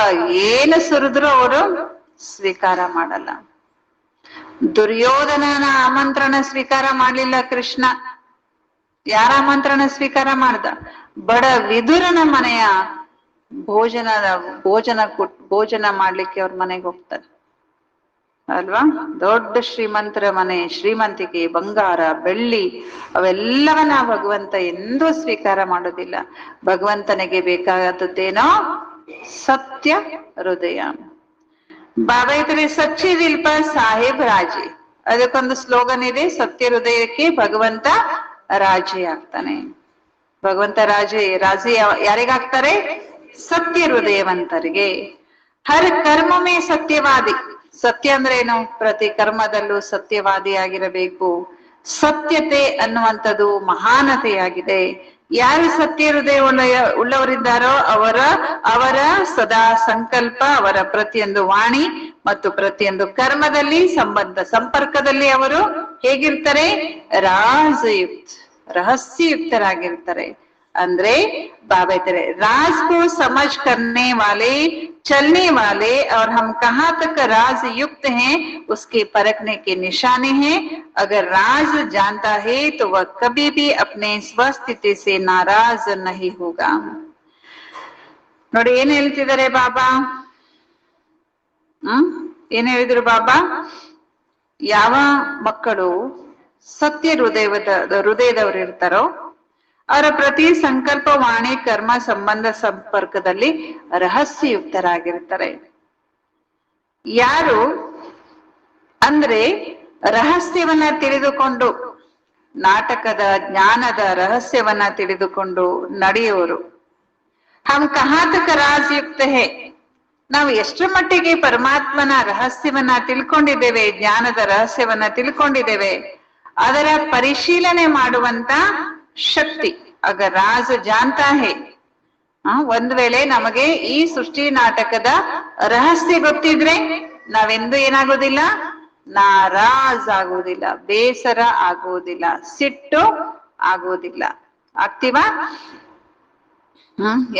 ಏನು ಸುರಿದ್ರು ಅವರು ಸ್ವೀಕಾರ ಮಾಡಲ್ಲ. ದುರ್ಯೋಧನನ ಆಮಂತ್ರಣ ಸ್ವೀಕಾರ ಮಾಡ್ಲಿಲ್ಲ ಕೃಷ್ಣ. ಯಾರ ಆಮಂತ್ರಣ ಸ್ವೀಕಾರ ಮಾಡ್ದ? ಬಡ ವಿದುರನ ಮನೆಯ ಭೋಜನ ಮಾಡ್ಲಿಕ್ಕೆ ಅವ್ರ ಮನೆಗೆ ಹೋಗ್ತಾರೆ ಅಲ್ವಾ. ದೊಡ್ಡ ಶ್ರೀಮಂತರ ಮನೆ, ಶ್ರೀಮಂತಿಕೆ, ಬಂಗಾರ ಬೆಳ್ಳಿ ಅವೆಲ್ಲವನ್ನ ಭಗವಂತ ಎಂದೂ ಸ್ವೀಕಾರ ಮಾಡೋದಿಲ್ಲ. ಭಗವಂತನಿಗೆ ಬೇಕಾದದ್ದೇನೋ ಸತ್ಯ ಹೃದಯ. ಬಾಬಾ ಇದ್ರೆ ಸಚ್ಚಿ ದಿಲ್ ಪರ್ ಸಾಹೇಬ್ ರಾಜಿ. ಅದಕ್ಕೊಂದು ಸ್ಲೋಗನ್ ಇದೆ, ಸತ್ಯ ಹೃದಯಕ್ಕೆ ಭಗವಂತ ರಾಜಿ ಆಗ್ತಾನೆ. ಭಗವಂತ ರಾಜಿ ಯಾರಿಗಾಗ್ತಾರೆ? ಸತ್ಯ ಹೃದಯವಂತರಿಗೆ. ಹರ್ ಕರ್ಮ ಮೇ ಸತ್ಯವಾದಿ. ಸತ್ಯ ಅಂದ್ರೆ ಏನು? ಪ್ರತಿ ಕರ್ಮದಲ್ಲೂ ಸತ್ಯವಾದಿಯಾಗಿರಬೇಕು. ಸತ್ಯತೆ ಅನ್ನುವಂಥದ್ದು ಮಹಾನತೆಯಾಗಿದೆ. ಯಾರು ಸತ್ಯ ಹೃದಯ ಉಳ್ಳವರಿದ್ದಾರೋ ಅವರ ಸದಾ ಸಂಕಲ್ಪ, ಅವರ ಪ್ರತಿಯೊಂದು ವಾಣಿ ಮತ್ತು ಪ್ರತಿಯೊಂದು ಕರ್ಮದಲ್ಲಿ ಸಂಪರ್ಕದಲ್ಲಿ ಅವರು ಹೇಗಿರ್ತಾರೆ? ರಹಸ್ಯಯುಕ್ತರಾಗಿರ್ತಾರೆ. ಅಂದ್ರೆ बाबा तेरे राज को समझ करने वाले, चलने वाले, और हम कहाँ तक राज युक्त हैं उसके परखने के निशाने हैं. अगर राज जानता है तो वह कभी भी अपने स्वस्थिति से नाराज नहीं होगा. ನೋಡಿ ಏನ್ ಹೇಳ್ತಿದ್ದಾರೆ ಬಾಬಾ? ಏನ್ ಹೇಳಿದ್ರು ಬಾಬಾ? ಯಾವ ಮಕ್ಕಳು ಸತ್ಯ ಹೃದಯದವರು ಇರ್ತಾರೋ ಅವರ ಪ್ರತಿ ಸಂಕಲ್ಪ, ವಾಣಿ, ಕರ್ಮ, ಸಂಬಂಧ, ಸಂಪರ್ಕದಲ್ಲಿ ರಹಸ್ಯಯುಕ್ತರಾಗಿರ್ತಾರೆ. ಯಾರು ಅಂದ್ರೆ ರಹಸ್ಯವನ್ನ ತಿಳಿದುಕೊಂಡು, ನಾಟಕದ ಜ್ಞಾನದ ರಹಸ್ಯವನ್ನ ತಿಳಿದುಕೊಂಡು ನಡೆಯುವರು. ಹಮ್ ಕಹಾ ತಕ ರಾಜಯುಕ್ತ ಹೇ, ನಾವು ಎಷ್ಟರ ಮಟ್ಟಿಗೆ ಪರಮಾತ್ಮನ ರಹಸ್ಯವನ್ನ ತಿಳ್ಕೊಂಡಿದ್ದೇವೆ, ಜ್ಞಾನದ ರಹಸ್ಯವನ್ನ ತಿಳ್ಕೊಂಡಿದ್ದೇವೆ, ಅದರ ಪರಿಶೀಲನೆ ಮಾಡುವಂತ ಶಕ್ತಿ. ಅಗ ರಾಜ ಜಾನ್ತಾ ಹೇ, ಒಂದ್ ವೇಳೆ ನಮಗೆ ಈ ಸೃಷ್ಟಿ ನಾಟಕದ ರಹಸ್ಯ ಗೊತ್ತಿದ್ರೆ ನಾವೆಂದು ಏನಾಗೋದಿಲ್ಲ? ನಾರಾಜ್ ಆಗುವುದಿಲ್ಲ, ಬೇಸರ ಆಗುವುದಿಲ್ಲ, ಸಿಟ್ಟು ಆಗುವುದಿಲ್ಲ. ಆಗ್ತೀವಾ?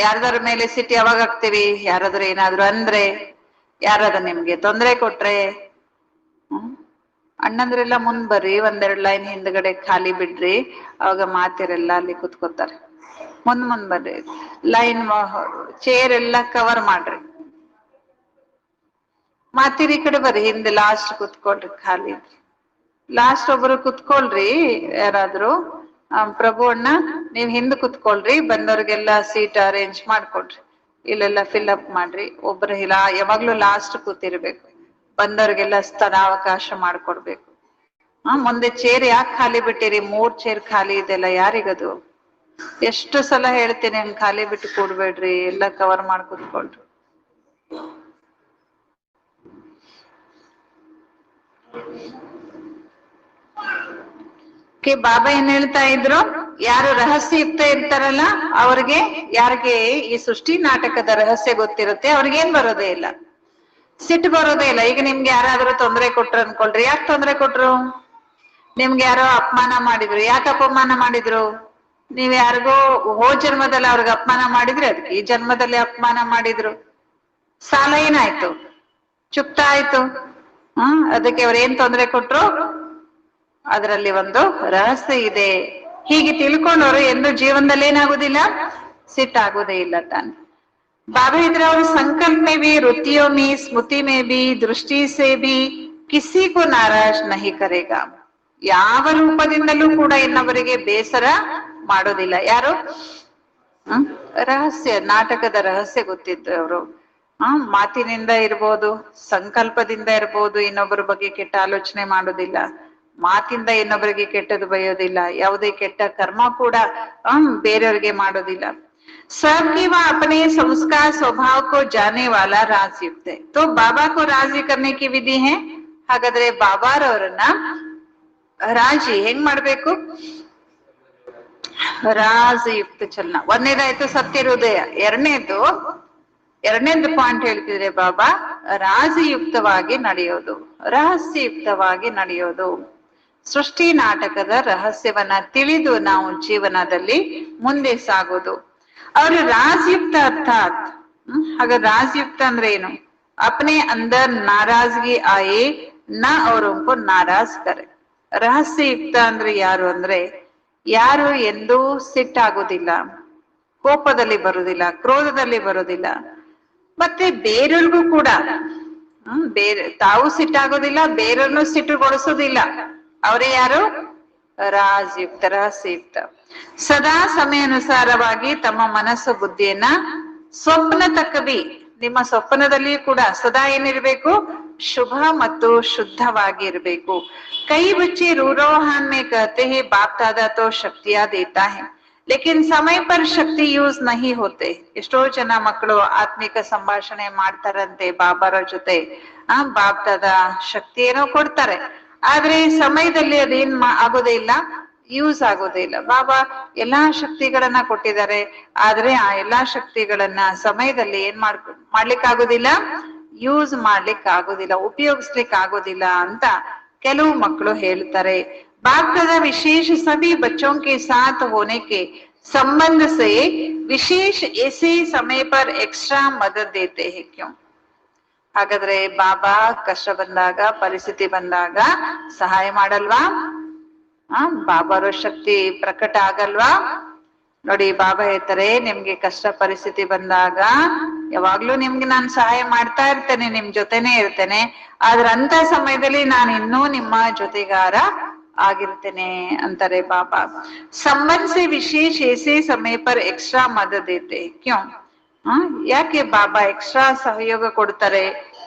ಯಾರದಾರ ಮೇಲೆ ಸಿಟ್ಟು ಯಾವಾಗ ಆಗ್ತೀವಿ? ಯಾರಾದ್ರೂ ಏನಾದ್ರು ಅಂದ್ರೆ, ಯಾರಾದ್ರೂ ನಿಮ್ಗೆ ತೊಂದರೆ ಕೊಟ್ರೆ, ಅಣ್ಣಂದ್ರೆಲ್ಲ ಮುಂದ್ ಬರ್ರಿ, ಒಂದೆರಡು ಲೈನ್ ಹಿಂದ್ಗಡೆ ಖಾಲಿ ಬಿಡ್ರಿ, ಅವಾಗ ಮಾತಿರೆಲ್ಲ ಅಲ್ಲಿ ಕುತ್ಕೋತಾರೆ. ಮುಂದ್ ಬರ್ರಿ, ಲೈನ್ ಚೇರ್ ಎಲ್ಲ ಕವರ್ ಮಾಡ್ರಿ, ಮಾತಿರಿ ಈ ಕಡೆ ಬರ್ರಿ, ಹಿಂದೆ ಲಾಸ್ಟ್ ಕುತ್ಕೊಳ್ರಿ, ಖಾಲಿ ಲಾಸ್ಟ್ ಒಬ್ರು ಕುತ್ಕೊಳ್ರಿ. ಯಾರಾದ್ರೂ ಪ್ರಭು ಅಣ್ಣ ನೀವ್ ಹಿಂದ್ ಕುತ್ಕೊಳ್ರಿ, ಬಂದವ್ರಿಗೆಲ್ಲ ಸೀಟ್ ಅರೇಂಜ್ ಮಾಡ್ಕೊಡ್ರಿ, ಇಲ್ಲೆಲ್ಲ ಫಿಲ್ ಅಪ್ ಮಾಡ್ರಿ. ಒಬ್ರು ಯಾವಾಗ್ಲೂ ಲಾಸ್ಟ್ ಕೂತಿರ್ಬೇಕು, ಬಂದವ್ರಿಗೆಲ್ಲ ಸ್ಥಳಾವಕಾಶ ಮಾಡ್ಕೊಡ್ಬೇಕು. ಮುಂದೆ ಚೇರ್ ಯಾಕೆ ಖಾಲಿ ಬಿಟ್ಟಿರಿ? 3 ಚೇರ್ ಖಾಲಿ ಇದೆಲ್ಲ, ಯಾರಿಗದು? ಎಷ್ಟು ಸಲ ಹೇಳ್ತೇನೆ, ಹಂಗ್ ಖಾಲಿ ಬಿಟ್ಟು ಕೂಡ್ಬೇಡ್ರಿ, ಎಲ್ಲ ಕವರ್ ಮಾಡಿ ಕೂತ್ಕೊಳ್ರಿ. ಬಾಬಾ ಏನ್ ಹೇಳ್ತಾ ಇದ್ರು? ಯಾರು ರಹಸ್ಯಯುಕ್ತ ಇರ್ತಾರಲ್ಲ ಅವ್ರಿಗೆ, ಯಾರಿಗೆ ಈ ಸೃಷ್ಟಿ ನಾಟಕದ ರಹಸ್ಯ ಗೊತ್ತಿರುತ್ತೆ, ಅವ್ರಿಗೇನ್ ಬರೋದೇ ಇಲ್ಲ, ಸಿಟ್ಟು ಬರೋದೇ ಇಲ್ಲ. ಈಗ ನಿಮ್ಗೆ ಯಾರಾದ್ರೂ ತೊಂದರೆ ಕೊಟ್ರು ಅನ್ಕೊಳ್ರಿ, ಯಾಕೆ ತೊಂದರೆ ಕೊಟ್ರು? ನಿಮ್ಗೆ ಯಾರೋ ಅಪಮಾನ ಮಾಡಿದ್ರು, ಯಾಕೆ ಅಪಮಾನ ಮಾಡಿದ್ರು? ನೀವ್ ಯಾರಿಗೋ ಜನ್ಮದಲ್ಲಿ ಅವ್ರಿಗೆ ಅಪಮಾನ ಮಾಡಿದ್ರೆ ಅದಕ್ಕೆ ಈ ಜನ್ಮದಲ್ಲಿ ಅಪಮಾನ ಮಾಡಿದ್ರು, ಸಾಲ ಏನಾಯ್ತು? ಚುಕ್ತ ಆಯ್ತು. ಅದಕ್ಕೆ ಅವ್ರ ಏನ್ ತೊಂದರೆ ಕೊಟ್ರು? ಅದರಲ್ಲಿ ಒಂದು ರಹಸ್ಯ ಇದೆ. ಹೀಗೆ ತಿಳ್ಕೊಂಡವ್ರು ಎಂದು ಜೀವನದಲ್ಲಿ ಏನಾಗುದಿಲ್ಲ? ಸಿಟ್ಟಾಗುವುದೇ ಇಲ್ಲ ತಾನೆ. बाबा इधर और संकल्प में भी, रुतियों में, स्मृति में भी, दृष्टि से भी किसी को नाराज नहीं करेगा. ಯಾವ ರೂಪದಿಂದಲೂ ಕೂಡ ಇನ್ನೊಬ್ಬರಿಗೆ ಬೇಸರ ಮಾಡೋದಿಲ್ಲ. ಯಾರು? ರಹಸ್ಯ ನಾಟಕದ ರಹಸ್ಯ ಗೊತ್ತಿದ್ದು ಅವರು. ಮಾತಿನಿಂದ ಇರ್ಬೋದು, ಸಂಕಲ್ಪದಿಂದ ಇರ್ಬೋದು, ಇನ್ನೊಬ್ಬರ ಬಗ್ಗೆ ಕೆಟ್ಟ ಆಲೋಚನೆ ಮಾಡೋದಿಲ್ಲ, ಮಾತಿಂದ ಇನ್ನೊಬ್ಬರಿಗೆ ಕೆಟ್ಟದ್ದು ಬಯೋದಿಲ್ಲ, ಯಾವುದೇ ಕೆಟ್ಟ ಕರ್ಮ ಕೂಡ ಬೇರೆಯವ್ರಿಗೆ ಮಾಡೋದಿಲ್ಲ. सबकी वह अपने संस्कार स्वभाव को जानने वाला राजयुक्त है. तो बाबा को राजी करने की विधि है. ಹಾಗಾದ್ರೆ ಬಾಬಾರವರನ್ನ ರಾಜಿ ಹೆಂಗ್ ಮಾಡ್ಬೇಕು? ರಾಜಯುಕ್ತ ಚಲನ. ಒಂದನೇದಾಯ್ತು ಸತ್ಯ ಹೃದಯ. ಎರಡನೇದು ಪಾಯಿಂಟ್ ಹೇಳ್ತಿದ್ರೆ ಬಾಬಾ, ರಾಜಯುಕ್ತವಾಗಿ ನಡೆಯೋದು, ರಹಸ್ಯಯುಕ್ತವಾಗಿ ನಡೆಯೋದು. ಸೃಷ್ಟಿ ನಾಟಕದ ರಹಸ್ಯವನ್ನ ತಿಳಿದು ನಾವು ಜೀವನದಲ್ಲಿ ಮುಂದೆ ಸಾಗೋದು. ಅವರು ರಾಜಯುಕ್ತ ಅರ್ಥಾತ್, ಹಾಗಾದ್ರೆ ರಾಜಯುಕ್ತ ಅಂದ್ರೆ ಏನು? ಅಪ್ನೆ ಅಂದರ್ ನಾರಾಜ್ಗಿ ಆಯೆ ನ ಅವರೊಂಕು ನಾರಾಜ್ ಕರೆ. ರಹಸ್ಯಯುಕ್ತ ಅಂದ್ರೆ ಯಾರು ಅಂದ್ರೆ, ಯಾರು ಎಂದೂ ಸಿಟ್ಟಾಗೋದಿಲ್ಲ, ಕೋಪದಲ್ಲಿ ಬರುದಿಲ್ಲ, ಕ್ರೋಧದಲ್ಲಿ ಬರೋದಿಲ್ಲ, ಮತ್ತೆ ಬೇರೆಯವ್ರಿಗೂ ಕೂಡ ತಾವು ಸಿಟ್ಟಾಗೋದಿಲ್ಲ, ಬೇರೆಯವ್ರನ್ನು ಸಿಟ್ಟುಗೊಳಿಸೋದಿಲ್ಲ. ಅವರೇ ಯಾರು? ರಾಜಯುಕ್ತ, ರಹಸ್ಯಯುಕ್ತ. ಸದಾ ಸಮಯಾನುಸಾರವಾಗಿ ತಮ್ಮ ಮನಸ್ಸು ಬುದ್ಧಿಯನ್ನ ಸ್ವಪ್ನ ತಕ್ಕಬಿ, ನಿಮ್ಮ ಸ್ವಪ್ನದಲ್ಲಿಯೂ ಕೂಡ ಸದಾ ಏನಿರ್ಬೇಕು? ಶುಭ ಮತ್ತು ಶುದ್ಧವಾಗಿ ಇರಬೇಕು. ಕೈ ಬಚ್ಚೆ ರೂರೋಹಾನ್ ಮೇ ಕಹತೆ ಹೇ ಬಾಪ್ ದಾದಾ ತೋ ಶಕ್ತಿಯಾ ದೇತಾ ಹೈ. लेकिन समय पर शक्ति ಯೂಸ್ नहीं होते. ಎಷ್ಟೋ ಜನ ಮಕ್ಕಳು ಆತ್ಮಿಕ ಸಂಭಾಷಣೆ ಮಾಡ್ತಾರಂತೆ ಬಾಬಾರ ಜೊತೆ, ಬಾಪ್ ದಾದ ಶಕ್ತಿ ಏನೋ ಕೊಡ್ತಾರೆ, ಆದ್ರೆ ಸಮಯದಲ್ಲಿ ಅದೇನ್ ಆಗೋದೇ ಇಲ್ಲ, ಯೂಸ್ ಆಗೋದೇ ಇಲ್ಲ. ಬಾಬಾ ಎಲ್ಲಾ ಶಕ್ತಿಗಳನ್ನ ಕೊಟ್ಟಿದ್ದಾರೆ, ಆದ್ರೆ ಆ ಎಲ್ಲಾ ಶಕ್ತಿಗಳನ್ನ ಸಮಯದಲ್ಲಿ ಏನ್ ಮಾಡ್ಲಿಕ್ಕೆ ಆಗೋದಿಲ್ಲ, ಯೂಸ್ ಮಾಡ್ಲಿಕ್ಕೆ ಆಗೋದಿಲ್ಲ, ಉಪಯೋಗಿಸ್ಲಿಕ್ಕೆ ಆಗೋದಿಲ್ಲ ಅಂತ ಕೆಲವು ಮಕ್ಕಳು ಹೇಳ್ತಾರೆ. बाप दादा विशेष सभी बच्चों के साथ होने के संबंध से विशेष ऐसे समय पर एक्स्ट्रा मदद देते हैं क्यों? ಹಾಗಾದ್ರೆ ಬಾಬಾ ಕಷ್ಟ ಬಂದಾಗ, ಪರಿಸ್ಥಿತಿ ಬಂದಾಗ ಸಹಾಯ ಮಾಡಲ್ವಾ? ಬಾಬಾರೋ ಶಕ್ತಿ ಪ್ರಕಟ ಆಗಲ್ವಾ? ನೋಡಿ, ಬಾಬಾ ಹೇಳ್ತಾರೆ, ನಿಮ್ಗೆ ಕಷ್ಟ ಪರಿಸ್ಥಿತಿ ಬಂದಾಗ ಯಾವಾಗ್ಲೂ ನಿಮ್ಗೆ ನಾನು ಸಹಾಯ ಮಾಡ್ತಾ ಇರ್ತೇನೆ, ನಿಮ್ ಜೊತೆನೆ ಇರ್ತೇನೆ, ಆದ್ರೆ ಅಂತ ಸಮಯದಲ್ಲಿ ನಾನು ಇನ್ನೂ ನಿಮ್ಮ ಜೊತೆಗಾರ ಆಗಿರ್ತೇನೆ ಅಂತಾರೆ ಬಾಬಾ. ಸಂಬಂಧ ಸೆ ವಿಶೇಷ ऐसे समय पर एक्स्ट्रा मदद देते क्यों? ಯಾಕೆ ಬಾಬಾ ಎಕ್ಸ್ಟ್ರಾ ಸಹಯೋಗ ಕೊಡ್ತಾರೆ?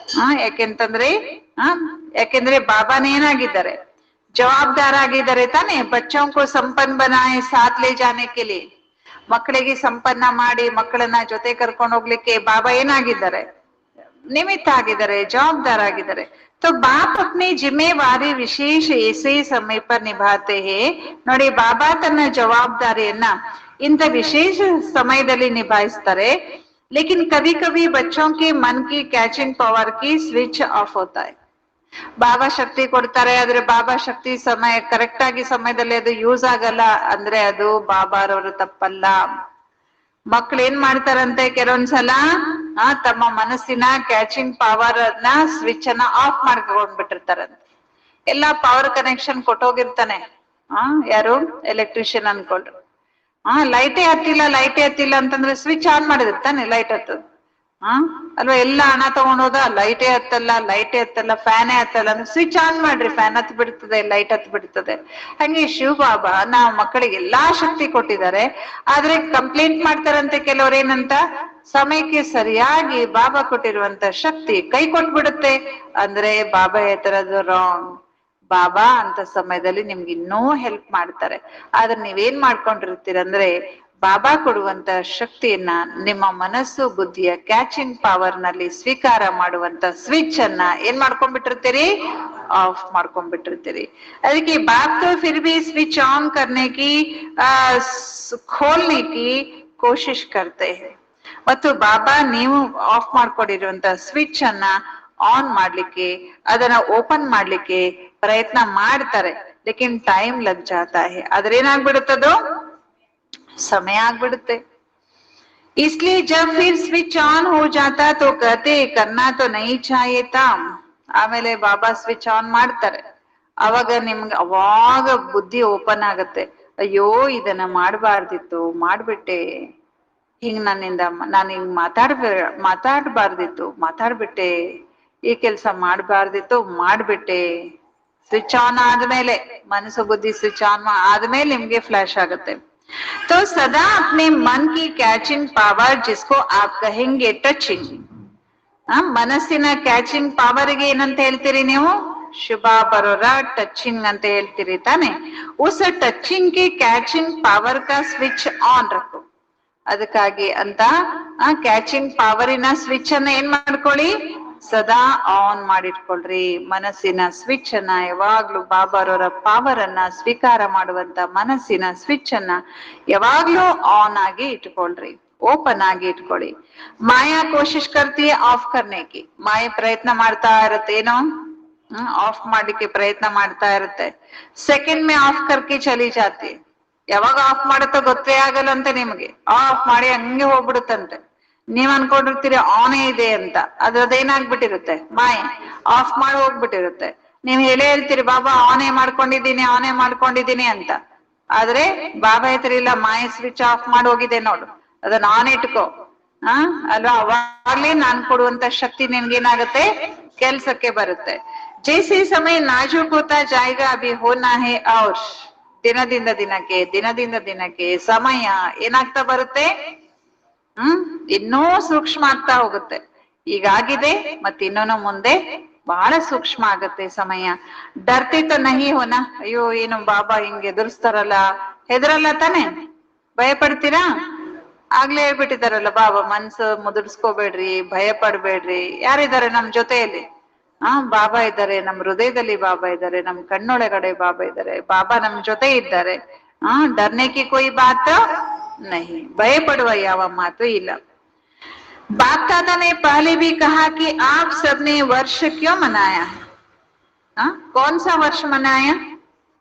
ಯಾಕೆಂತಂದ್ರೆ ಯಾಕೆಂದ್ರೆ ಬಾಬಾನೇ ಏನಾಗಿದ್ದಾರೆ, ಜವಾಬ್ದಾರ ಆಗಿದ್ದಾರೆ ತಾನೆ. ಬಚ್ಚೋं को संपन्न बनाए साथ ले जाने के लिए, ಮಕ್ಕಳಿಗೆ ಸಂಪನ್ನ ಮಾಡಿ ಮಕ್ಕಳನ್ನ ಜೊತೆ ಕರ್ಕೊಂಡು ಹೋಗ್ಲಿಕ್ಕೆ ಬಾಬಾ ಏನಾಗಿದ್ದಾರೆ, ನಿಮಿತ್ತ ಆಗಿದ್ದಾರೆ, ಜವಾಬ್ದಾರ ಆಗಿದ್ದಾರೆ. तो बाप अपनी जिम्मेवारी विशेष ऐसे समय पर निभाते हैं. ನೋಡಿ, ಬಾಬಾ ತನ್ನ ಜವಾಬ್ದಾರಿಯನ್ನ ಇಂಥ ವಿಶೇಷ ಸಮಯದಲ್ಲಿ ನಿಭಾಯಿಸ್ತಾರೆ. लेकिन कभी कभी बच्चों के मन की कैचिंग पावर की स्विच ऑफ होता है. ಬಾಬಾ ಶಕ್ತಿ ಕೊಡ್ತಾರೆ, ಆದ್ರೆ ಬಾಬಾ ಶಕ್ತಿ ಸಮಯ ಕರೆಕ್ಟ್ ಆಗಿ ಸಮಯದಲ್ಲಿ ಅದು ಯೂಸ್ ಆಗಲ್ಲ ಅಂದ್ರೆ ಅದು ಬಾಬಾರವರು ತಪ್ಪಲ್ಲ. ಮಕ್ಳು ಏನ್ ಮಾಡ್ತಾರಂತೆ, ಕೆಲವೊಂದ್ಸಲ ತಮ್ಮ ಮನಸ್ಸಿನ ಕ್ಯಾಚಿಂಗ್ ಪವರ್ ನ ಸ್ವಿಚ್ ಅನ್ನ ಆಫ್ ಮಾಡ್ಕೊಂಡ್ಬಿಟ್ಟಿರ್ತಾರಂತೆ. ಎಲ್ಲಾ ಪವರ್ ಕನೆಕ್ಷನ್ ಕೊಟ್ಟೋಗಿರ್ತಾನೆ, ಯಾರು ಎಲೆಕ್ಟ್ರಿಷಿಯನ್ ಅನ್ಕೊಳ್ರು. ಲೈಟೇ ಹತ್ತಿಲ್ಲ ಅಂತಂದ್ರೆ ಸ್ವಿಚ್ ಆನ್ ಮಾಡಿದಿರ್ತಾನೆ, ಲೈಟ್ ಹತ್ತದ ಅಲ್ವಾ? ಎಲ್ಲ ಹಣ ತಗೊಂಡೋದ, ಲೈಟೇ ಹತ್ತಲ್ಲ, ಫ್ಯಾನೇ ಹತ್ತಲ್ಲ ಅಂದ್ರೆ ಸ್ವಿಚ್ ಆನ್ ಮಾಡ್ರಿ, ಫ್ಯಾನ್ ಹತ್ ಬಿಡ್ತದೆ, ಲೈಟ್ ಹತ್ ಬಿಡ್ತದೆ. ಹಂಗೆ ಶಿವ ಬಾಬಾ ನಾವು ಮಕ್ಕಳಿಗೆ ಎಲ್ಲಾ ಶಕ್ತಿ ಕೊಟ್ಟಿದ್ದಾರೆ, ಆದ್ರೆ ಕಂಪ್ಲೇಂಟ್ ಮಾಡ್ತಾರಂತೆ ಕೆಲವ್ರು, ಏನಂತ, ಸಮಯಕ್ಕೆ ಸರಿಯಾಗಿ ಬಾಬಾ ಕೊಟ್ಟಿರುವಂತ ಶಕ್ತಿ ಕೈ ಕೊಟ್ಬಿಡುತ್ತೆ ಅಂದ್ರೆ ಬಾಬಾ ಹೇಳ್ತಾರದು ರಾಂಗ್. ಬಾಬಾ ಅಂತ ಸಮಯದಲ್ಲಿ ನಿಮ್ಗೆ ಇನ್ನೂ ಹೆಲ್ಪ್ ಮಾಡ್ತಾರೆ, ಆದ್ರೆ ನೀವೇನ್ ಮಾಡ್ಕೊಂಡಿರ್ತೀರಂದ್ರೆ ಬಾಬಾ ಕೊಡುವಂತ ಶಕ್ತಿಯನ್ನ ನಿಮ್ಮ ಮನಸ್ಸು ಬುದ್ಧಿಯ ಕ್ಯಾಚಿಂಗ್ ಪವರ್ ನಲ್ಲಿ ಸ್ವೀಕಾರ ಮಾಡುವಂತ ಸ್ವಿಚ್ ಅನ್ನ ಏನ್ ಮಾಡ್ಕೊಂಡ್ಬಿಟ್ಟಿರ್ತೀರಿ, ಆಫ್ ಮಾಡ್ಕೊಂಡ್ಬಿಟ್ಟಿರ್ತೀರಿ. ಅದಕ್ಕೆ ಬಾಪ್ ತೋ ಫಿರ್ ಭಿ ಸ್ವಿಚ್ ಆನ್ ಕರ್ನೆ ಕಿ ಖೋಲ್ನೆ ಕಿ ಕೋಶಿಶ್ ಕರ್ತೆ ಹೈ. ಮತ್ತು ಬಾಬಾ ನೀವು ಆಫ್ ಮಾಡ್ಕೊಂಡಿರುವಂತ ಸ್ವಿಚ್ ಅನ್ನ ಆನ್ ಮಾಡ್ಲಿಕ್ಕೆ, ಅದನ್ನ ಓಪನ್ ಮಾಡ್ಲಿಕ್ಕೆ ಪ್ರಯತ್ನ ಮಾಡ್ತಾರೆ. ಲೇಕಿನ್ ಟೈಮ್ ಲಗ್ ಜಾತಾ ಹೈ, ಆದ್ರೆ ಏನಾಗ್ಬಿಡುತ್ತದು, समय ಆಗ್ಬಿಡುತ್ತೆ. इसलिए जब फिर स्विच ऑन हो जाता तो कहते करना तो नहीं चाहिए था. ಆಮೇಲೆ ಬಾಬಾ ಸ್ವಿಚ್ ಆನ್ ಮಾಡ್ತಾರೆ, ಅವಾಗ ನಿಮ್ಗೆ ಅವಾಗ ಬುದ್ಧಿ ಓಪನ್ ಆಗತ್ತೆ. ಅಯ್ಯೋ ಇದನ್ನ ಮಾಡಬಾರ್ದಿತ್ತು, ಮಾಡ್ಬಿಟ್ಟೆ, ಹಿಂಗ್ ನನ್ನಿಂದ ನಾನು ಹಿಂಗ್ ಮಾತಾಡ್ಬಿಟ್ಟೆ, ಈ ಕೆಲ್ಸ ಮಾಡ್ಬಾರ್ದಿತ್ತು, ಮಾಡ್ಬಿಟ್ಟೆ. ಸ್ವಿಚ್ ಆನ್ ಆದ್ಮೇಲೆ, ಮನಸ್ಸು ಬುದ್ಧಿ ಸ್ವಿಚ್ ಆನ್ ಆದ್ಮೇಲೆ ನಿಮ್ಗೆ ಫ್ಲಾಶ್ ಆಗುತ್ತೆ. तो सदा अपने मन की कैचिंग पावर, जिसको आप कहेंगे टचिंग, ಮನಸ್ಸಿನ ಕ್ಯಾಚಿಂಗ್ ಪವರ್ಗೆ ಏನಂತ ಹೇಳ್ತೀರಿ ನೀವು, ಶುಭ ಬರೋರ ಟಚಿಂಗ್ ಅಂತ ಹೇಳ್ತೀರಿ ತಾನೆ. ಉಸ್ ಟಚಿಂಗ್ ಗೆ ಕ್ಯಾಚಿಂಗ್ ಪವರ್ ಕಾ ಸ್ವಿಚ್ ಆನ್ ರಖೋ. ಅದಕ್ಕಾಗಿ ಅಂತ ಕ್ಯಾಚಿಂಗ್ ಪವರಿನ ಸ್ವಿಚ್ ಅನ್ನ ಏನ್ ಮಾಡ್ಕೊಳ್ಳಿ, ಸದಾ ಆನ್ ಮಾಡಿಟ್ಕೊಳ್ರಿ. ಮನಸ್ಸಿನ ಸ್ವಿಚ್ ಅನ್ನ ಯಾವಾಗ್ಲೂ ಬಾಬಾರವರ ಪವರ್ ಅನ್ನ ಸ್ವೀಕಾರ ಮಾಡುವಂತ ಮನಸ್ಸಿನ ಸ್ವಿಚ್ ಅನ್ನ ಯಾವಾಗ್ಲೂ ಆನ್ ಆಗಿ ಇಟ್ಕೊಳ್ರಿ, ಓಪನ್ ಆಗಿ ಇಟ್ಕೊಳ್ಳಿ. ಮಾಯಾ ಕೋಶಿಶ್ ಕರ್ತಿ ಆಫ್ ಕರ್ನೆಕಿ, ಮಾಯೆ ಪ್ರಯತ್ನ ಮಾಡ್ತಾ ಇರತ್ತೆ, ಏನೋ ಆಫ್ ಮಾಡ್ಲಿಕ್ಕೆ ಪ್ರಯತ್ನ ಮಾಡ್ತಾ ಇರುತ್ತೆ. ಸೆಕೆಂಡ್ ಮೇ ಆಫ್ ಕರ್ಕೆ ಚಲಿ ಜಾತಿ, ಯಾವಾಗ ಆಫ್ ಮಾಡುತ್ತೋ ಗೊತ್ತೇ ಆಗಲ್ಲ ಅಂತ ನಿಮ್ಗೆ, ಆಫ್ ಮಾಡಿ ಹಂಗೆ ಹೋಗ್ಬಿಡುತ್ತಂತೆ. ನೀವ್ ಅನ್ಕೊಂಡಿರ್ತೀರಿ ಆನೇ ಇದೆ ಅಂತ, ಅದೇನಾಗ್ಬಿಟ್ಟಿರುತ್ತೆ, ಮಾಯೆ ಆಫ್ ಮಾಡಿ ಹೋಗ್ಬಿಟ್ಟಿರುತ್ತೆ. ನೀವ್ ಹೇಳ್ತೀರಿ ಬಾಬಾ ಆನೇ ಮಾಡ್ಕೊಂಡಿದ್ದೀನಿ ಅಂತ, ಆದ್ರೆ ಬಾಬಾ ಹೇಳ್ತಿರಿಲ್ಲ, ಮಾಯೆ ಸ್ವಿಚ್ ಆಫ್ ಮಾಡಿ ಹೋಗಿದೆ ನೋಡು, ಅದನ್ನ ಆನ್ ಇಟ್ಕೋ, ಅಲ್ವಾ? ಅವಾಗ್ಲೇ ನಾನ್ ಕೊಡುವಂತ ಶಕ್ತಿ ನಿನ್ಗೇನಾಗತ್ತೆ, ಕೆಲ್ಸಕ್ಕೆ ಬರುತ್ತೆ. ಜೈಸೆ ಸಮಯ ನಾಜೂಕ್ ಹೋತಾ ಜಾಯಿಗಾ ಅಭಿ ಹೋನಾ ಹೇ ಔರ್. ದಿನದಿಂದ ದಿನಕ್ಕೆ ಸಮಯ ಏನಾಗ್ತಾ ಬರುತ್ತೆ, ಇನ್ನೂ ಸೂಕ್ಷ್ಮ ಆಗ್ತಾ ಹೋಗುತ್ತೆ. ಈಗಾಗಿದೆ ಮತ್ತೆ ಇನ್ನೂ ಮುಂದೆ ಬಹಳ ಸೂಕ್ಷ್ಮ ಆಗತ್ತೆ ಸಮಯ. ಡರ್ತೆ ತೋ ನಹಿ ಹೋನಾ, ಅಯ್ಯೋ ಏನು ಬಾಬಾ ಹಿಂಗೆ ಎದುರಿಸ್ತಾರಲ್ಲ, ಹೆದರಲ್ಲ ತಾನೆ. ಭಯ ಪಡ್ತೀರಾ? ಆಗ್ಲೇ ಹೇಳ್ಬಿಟ್ಟಿದಾರಲ್ಲ ಬಾಬಾ, ಮನ್ಸು ಮುದುರ್ಸ್ಕೋಬೇಡ್ರಿ, ಭಯ ಪಡ್ಬೇಡ್ರಿ. ಯಾರಿದ್ದಾರೆ ನಮ್ ಜೊತೆಯಲ್ಲಿ? ಬಾಬಾ ಇದ್ದಾರೆ, ನಮ್ ಹೃದಯದಲ್ಲಿ ಬಾಬಾ ಇದ್ದಾರೆ, ನಮ್ ಕಣ್ಣೊಳಗಡೆ ಬಾಬಾ ಇದ್ದಾರೆ, ಬಾಬಾ ನಮ್ ಜೊತೆ ಇದ್ದಾರೆ. ಡರ್ನೆ ಕಿ ಕೊಯ್ ಬಾತ್ ನಹಿ, ಭಯ ಪಡುವ ಯಾವ ಮಾತು ಇಲ್ಲ. बाप दादा ने पहले भी कहा कि आप सबने वर्ष क्यों मनाया? कौन सा ವರ್ಷ ಮನಾಯ?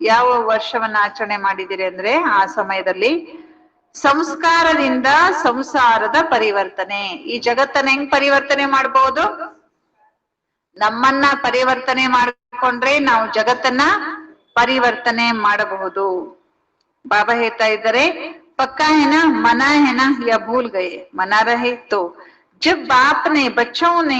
ಯಾವ ವರ್ಷವನ್ನ ಆಚರಣೆ ಮಾಡಿದಿರಿ ಅಂದ್ರೆ, ಆ ಸಮಯದಲ್ಲಿ ಸಂಸ್ಕಾರದಿಂದ ಸಂಸಾರದ ಪರಿವರ್ತನೆ. ಈ ಜಗತ್ತನ್ನ ಹೆಂಗ್ ಪರಿವರ್ತನೆ ಮಾಡಬಹುದು? ನಮ್ಮನ್ನ ಪರಿವರ್ತನೆ ಮಾಡ್ಕೊಂಡ್ರೆ ನಾವು ಜಗತ್ತನ್ನ ಪರಿವರ್ತನೆ ಮಾಡಬಹುದು. ಬಾಬಾ ಹೇಳ್ತಾ ಇದ್ದಾರೆ, पक्का है ना, मना है ना या भूल गए? मना रहे तो जब बाप ने बच्चों ने